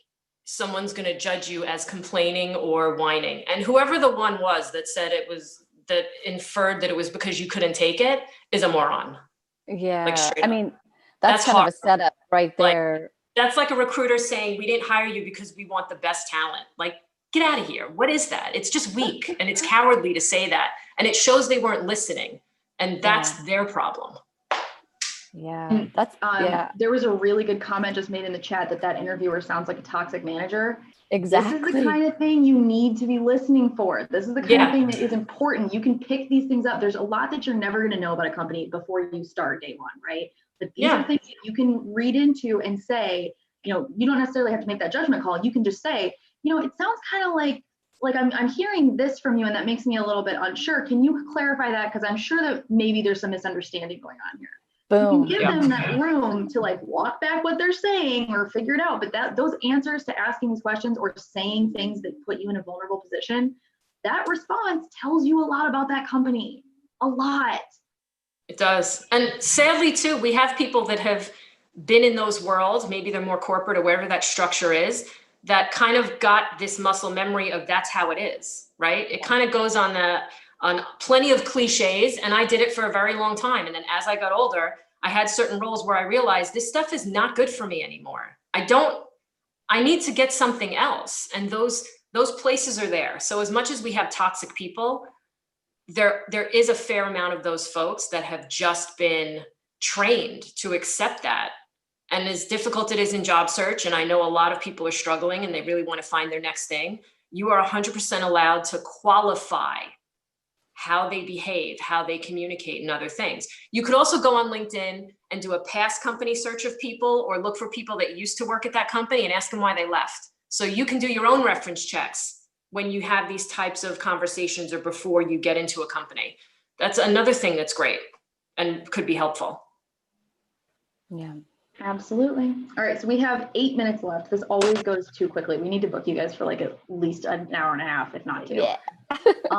someone's going to judge you as complaining or whining. And whoever the one was that said it was, that inferred that it was because you couldn't take it, is a moron. Yeah, Like, I mean, that's kind hard. of a setup right there. Like, that's like a recruiter saying, we didn't hire you because we want the best talent. Like, Get out of here. What is that? It's just weak and it's cowardly to say that. And it shows they weren't listening. And that's their problem. Yeah, There was a really good comment just made in the chat that interviewer sounds like a toxic manager. Exactly. This is the kind of thing you need to be listening for. This is the kind of thing that is important. You can pick these things up. There's a lot that you're never going to know about a company before you start day one, right? But these are things that you can read into and say, you know, you don't necessarily have to make that judgment call. You can just say, you know, it sounds kind of like I'm hearing this from you and that makes me a little bit unsure. Can you clarify that? Because I'm sure that maybe there's some misunderstanding going on here. Boom. You can give them that room to like walk back what they're saying or figure it out. But those answers to asking these questions or saying things that put you in a vulnerable position, that response tells you a lot about that company. A lot. It does. And sadly too, we have people that have been in those worlds, maybe they're more corporate or wherever that structure is, that kind of got this muscle memory of that's how it is, right? It kind of goes on plenty of cliches, and I did it for a very long time. And then as I got older, I had certain roles where I realized this stuff is not good for me anymore. I need to get something else. And those places are there. So as much as we have toxic people, there is a fair amount of those folks that have just been trained to accept that. And as difficult it is in job search, and I know a lot of people are struggling and they really want to find their next thing, you are 100% allowed to qualify how they behave, how they communicate, and other things. You could also go on LinkedIn and do a past company search of people or look for people that used to work at that company and ask them why they left. So you can do your own reference checks when you have these types of conversations or before you get into a company. That's another thing that's great and could be helpful. Yeah. Absolutely. All right, so we have 8 minutes left. This always goes too quickly. We need to book you guys for like at least an hour and a half, if not 2. Yeah.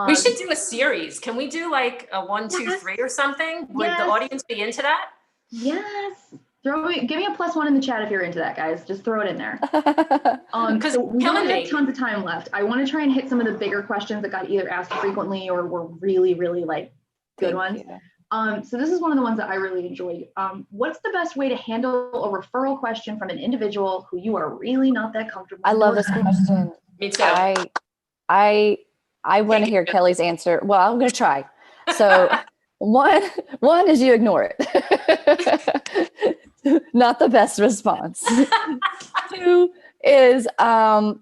We should do a series. Can we do like a 1, 2, 3 or something? Would the audience be into that? Yes. Give me a +1 in the chat if you're into that, guys. Just throw it in there. Because so we don't have tons of time left. I want to try and hit some of the bigger questions that got either asked frequently or were really, really like good ones. So this is one of the ones that I really enjoyed. What's the best way to handle a referral question from an individual who you are really not that comfortable with? I love this question. Me too. I want to hear Kelly's answer. Well, I'm going to try. So one is you ignore it. Not the best response. 2 is, I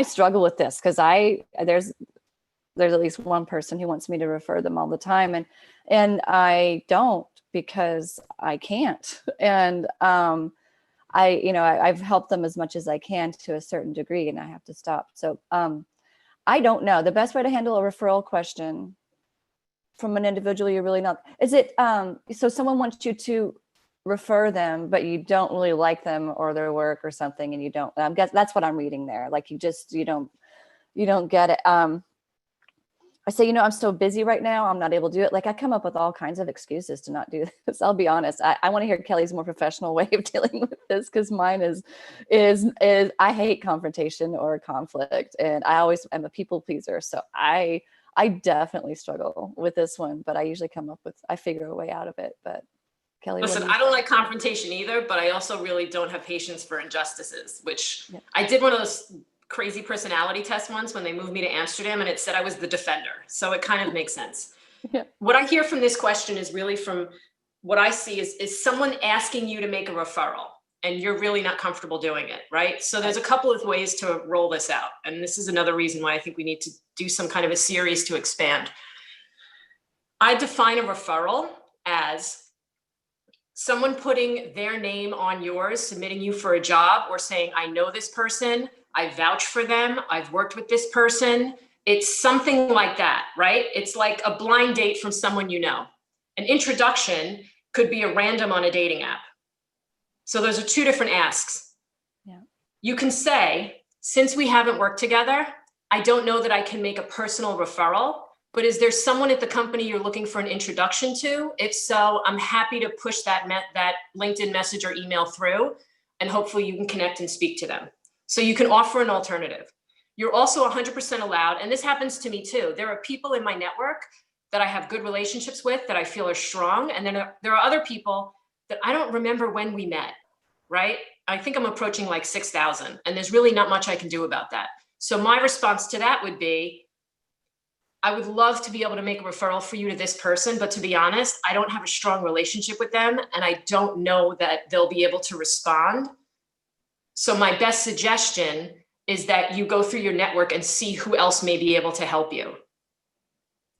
struggle with this because there's at least one person who wants me to refer them all the time. And I don't because I can't. And I've helped them as much as I can to a certain degree and I have to stop. So I don't know. The best way to handle a referral question from an individual you're really not, is it, so someone wants you to refer them, but you don't really like them or their work or something, and you don't, that's what I'm reading there. Like you don't get it. I say, I'm so busy right now, I'm not able to do it. Like I come up with all kinds of excuses to not do this. I'll be honest. I want to hear Kelly's more professional way of dealing with this because mine is I hate confrontation or conflict, and I always am a people pleaser. So I definitely struggle with this one, but I usually I figure a way out of it. But Kelly, listen, I don't like confrontation either, but I also really don't have patience for injustices, which I did one of those crazy personality test once when they moved me to Amsterdam and it said I was the defender. So it kind of makes sense. Yeah. What I hear from this question is really from what I see is someone asking you to make a referral and you're really not comfortable doing it, right? So there's a couple of ways to roll this out. And this is another reason why I think we need to do some kind of a series to expand. I define a referral as someone putting their name on yours, submitting you for a job or saying, I know this person, I vouch for them, I've worked with this person. It's something like that, right? It's like a blind date from someone you know. An introduction could be a random on a dating app. So those are 2 different asks. Yeah. You can say, since we haven't worked together, I don't know that I can make a personal referral, but is there someone at the company you're looking for an introduction to? If so, I'm happy to push that LinkedIn message or email through, and hopefully you can connect and speak to them. So you can offer an alternative. You're also 100% allowed, and this happens to me too. There are people in my network that I have good relationships with that I feel are strong, and then there are other people that I don't remember when we met, right? I think I'm approaching like 6,000, and there's really not much I can do about that. So my response to that would be, I would love to be able to make a referral for you to this person, but to be honest, I don't have a strong relationship with them, and I don't know that they'll be able to respond. So my best suggestion is that you go through your network and see who else may be able to help you.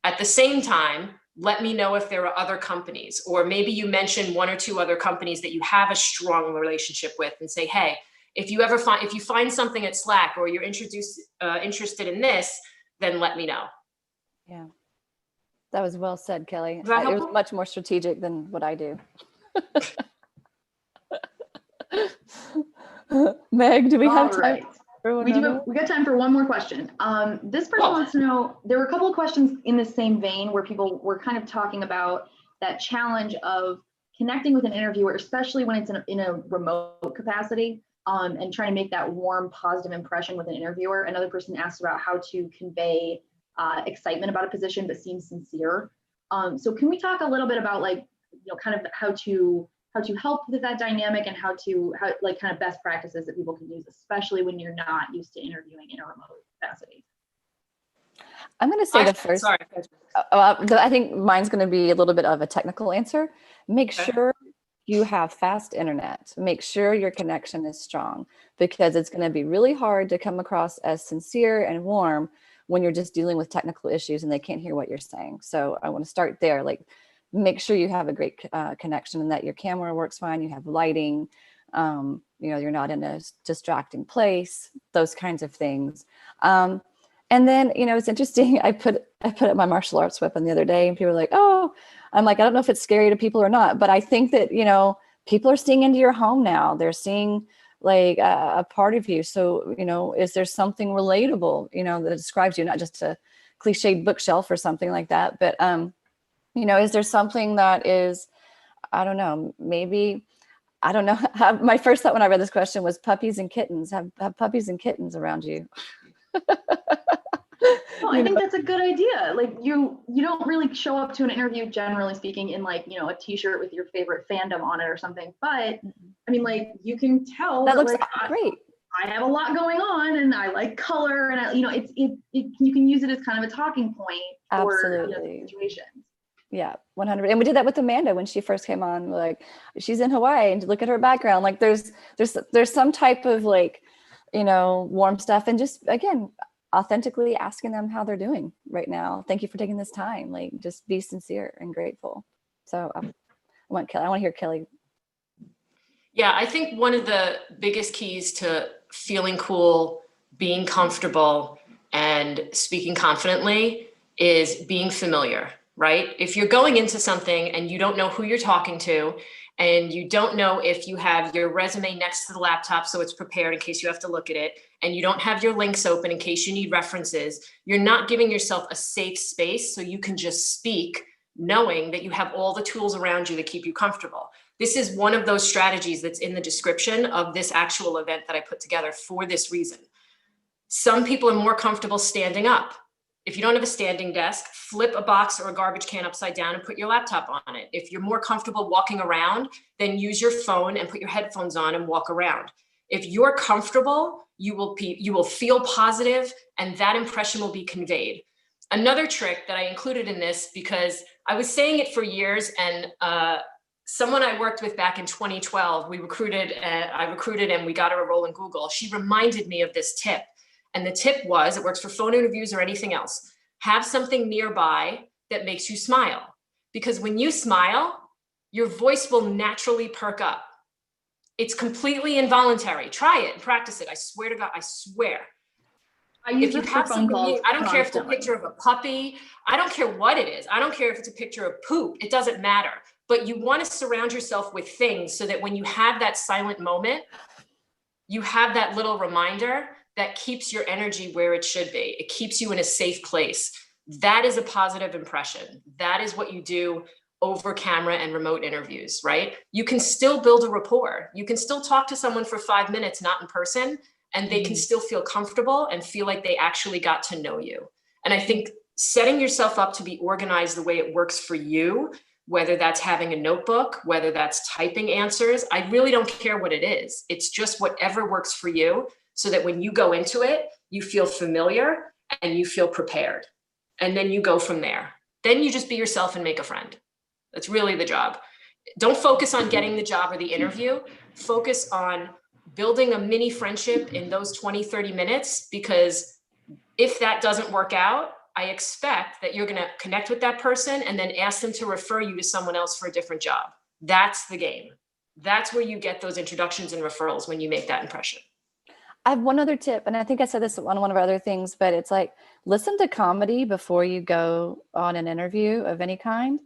At the same time, let me know if there are other companies, or maybe you mention 1 or 2 other companies that you have a strong relationship with, and say, hey, if you find something at Slack, or you're interested in this, then let me know. Yeah, that was well said, Kelly. Is that It was helpful? much more strategic than what I do. Meg, do we have All time right. for one We other? got time for one more question. This person wants to know, there were a couple of questions in the same vein where people were kind of talking about that challenge of connecting with an interviewer, especially when it's in a remote capacity, and trying to make that warm, positive impression with an interviewer. Another person asked about how to convey excitement about a position but seem sincere. So can we talk a little bit about, like, kind of how to help with that dynamic, and how kind of best practices that people can use, especially when you're not used to interviewing in a remote capacity? I'm going to say the first. Sorry. I think mine's going to be a little bit of a technical answer. Make Okay. sure you have fast internet. Make sure your connection is strong, because it's going to be really hard to come across as sincere and warm when you're just dealing with technical issues and they can't hear what you're saying. So I want to start there. Like, make sure you have a great connection, and that your camera works fine. You have lighting, you're not in a distracting place, those kinds of things. And then, it's interesting. I put up my martial arts weapon the other day, and people were like, oh, I'm like, I don't know if it's scary to people or not, but I think that, people are seeing into your home now. They're seeing like a part of you. So, is there something relatable, that describes you, not just a cliched bookshelf or something like that, but, is there something that is, I don't know, maybe, I don't know. My first thought when I read this question was puppies and kittens. Have puppies and kittens around you. Well, I think that's a good idea. Like, you don't really show up to an interview, generally speaking, in like, a t-shirt with your favorite fandom on it or something. But I mean, like, you can tell That looks like, great. I have a lot going on, and I like color, and you can use it as kind of a talking point for Absolutely. situations. Yeah, 100. And we did that with Amanda when she first came on. Like, she's in Hawaii, and look at her background. Like, there's some type of like, warm stuff, and just, again, authentically asking them how they're doing right now. Thank you for taking this time. Like, just be sincere and grateful. So I want to hear Kelly. Yeah, I think one of the biggest keys to feeling cool, being comfortable, and speaking confidently is being familiar, right? If you're going into something and you don't know who you're talking to, and you don't know if you have your resume next to the laptop so it's prepared in case you have to look at it, and you don't have your links open in case you need references, you're not giving yourself a safe space so you can just speak, knowing that you have all the tools around you to keep you comfortable. This is one of those strategies that's in the description of this actual event that I put together for this reason. Some people are more comfortable standing up. If you don't have a standing desk, flip a box or a garbage can upside down and put your laptop on it. If you're more comfortable walking around, then use your phone and put your headphones on and walk around. If you're comfortable, you will feel positive, and that impression will be conveyed. Another trick that I included in this, because I was saying it for years, and someone I worked with back in 2012, I recruited and we got her a role in Google. She reminded me of this tip. And the tip was, it works for phone interviews or anything else, have something nearby that makes you smile. Because when you smile, your voice will naturally perk up. It's completely involuntary. Try it and practice it. I swear to God, I swear. I use If you this have for phone calls. I don't care if it's a constantly. picture of a puppy. I don't care what it is. I don't care if it's a picture of poop. It doesn't matter. But you want to surround yourself with things so that when you have that silent moment, you have that little reminder that keeps your energy where it should be. It keeps you in a safe place. That is a positive impression. That is what you do over camera and remote interviews, right? You can still build a rapport. You can still talk to someone for 5 minutes, not in person, and they can still feel comfortable and feel like they actually got to know you. And I think setting yourself up to be organized the way it works for you whether that's having a notebook, whether that's typing answers. I really don't care what it is. It's just whatever works for you, so that when you go into it, you feel familiar and you feel prepared. And then you go from there. Then you just be yourself and make a friend. That's really the job. Don't focus on getting the job or the interview. Focus on building a mini friendship in those 20, 30 minutes, because if that doesn't work out, I expect that you're going to connect with that person and then ask them to refer you to someone else for a different job. That's the game. That's where you get those introductions and referrals, when you make that impression. I have one other tip, and I think I said this on one of our other things, but it's like, listen to comedy before you go on an interview of any kind,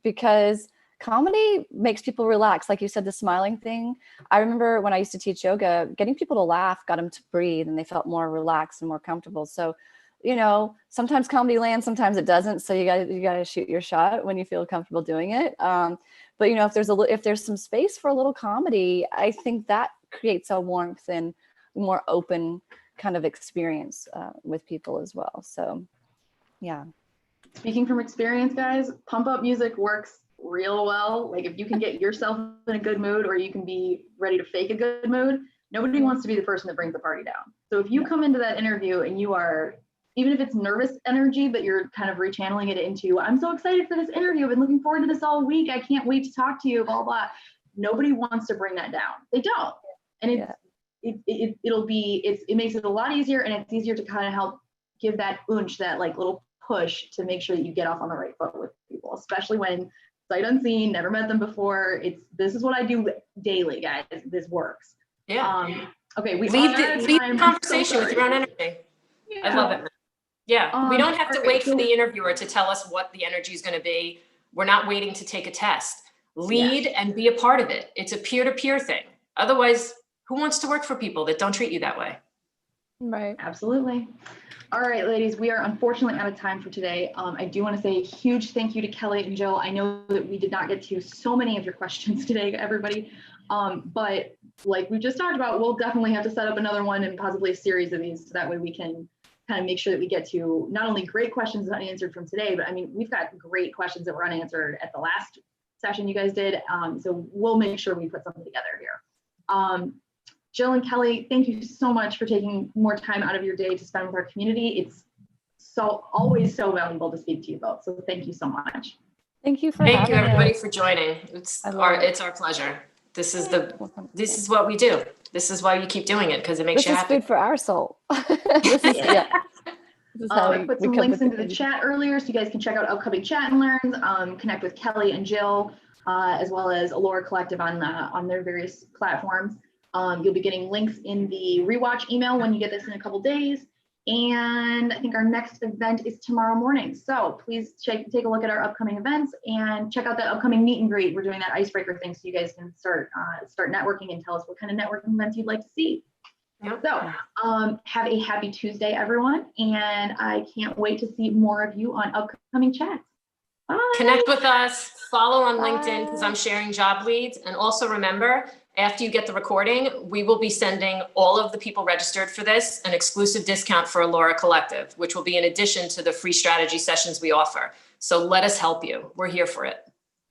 because comedy makes people relax. Like you said, the smiling thing. I remember when I used to teach yoga, getting people to laugh got them to breathe, and they felt more relaxed and more comfortable. So, you know, sometimes comedy lands, sometimes it doesn't. So you got to shoot your shot when you feel comfortable doing it. But you know, if there's some space for a little comedy, I think that creates a warmth and more open kind of experience with people as well. So, yeah. Speaking from experience, guys, pump up music works real well. Like, if you can get yourself in a good mood, or you can be ready to fake a good mood, nobody wants to be the person that brings the party down. So if you come into that interview and you are, even if it's nervous energy, but you're kind of rechanneling it into, I'm so excited for this interview, I've been looking forward to this all week, I can't wait to talk to you, blah, blah. Nobody wants to bring that down. They don't. And it makes it a lot easier, and it's easier to kind of help give that oomph, that like little push to make sure that you get off on the right foot with people, especially when sight unseen, never met them before. This is what I do daily, guys. This works. Yeah. Okay. We lead the conversation with your own energy. Yeah. I love it. Yeah. We don't have to wait for the interviewer to tell us what the energy is going to be. We're not waiting to take a test. Lead and be a part of it. It's a peer-to-peer thing. Otherwise, who wants to work for people that don't treat you that way? Right. Absolutely. All right, ladies, we are unfortunately out of time for today. I do want to say a huge thank you to Kelly and Jill. I know that we did not get to so many of your questions today, everybody. But like we just talked about, we'll definitely have to set up another one and possibly a series of these, so that way we can kind of make sure that we get to not only great questions unanswered from today, but I mean, we've got great questions that were unanswered at the last session you guys did. So we'll make sure we put something together here. Jill and Kelly, thank you so much for taking more time out of your day to spend with our community. It's always so valuable to speak to you both. So thank you so much. Thank you for Thank you, everybody, us. for joining. It's our pleasure. This is what we do. This is why you keep doing it, because it makes you happy. This is food for our soul. This is I put some links into the chat earlier, so you guys can check out upcoming chat and learns, connect with Kelly and Jill, as well as Allura Collective on their various platforms. You'll be getting links in the Rewatch email when you get this in a couple days. And I think our next event is tomorrow morning. So please take a look at our upcoming events and check out the upcoming meet and greet. We're doing that icebreaker thing, so you guys can start networking and tell us what kind of networking events you'd like to see. Yep. So have a happy Tuesday, everyone. And I can't wait to see more of you on upcoming chats. Bye. Connect with us, follow on LinkedIn, because I'm sharing job leads. And also remember, after you get the recording, we will be sending all of the people registered for this an exclusive discount for Allura Collective, which will be in addition to the free strategy sessions we offer. So let us help you. We're here for it.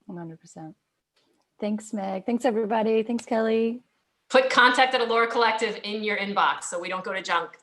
100%. Thanks, Meg. Thanks, everybody. Thanks, Kelly. Put contact at Allura Collective in your inbox so we don't go to junk.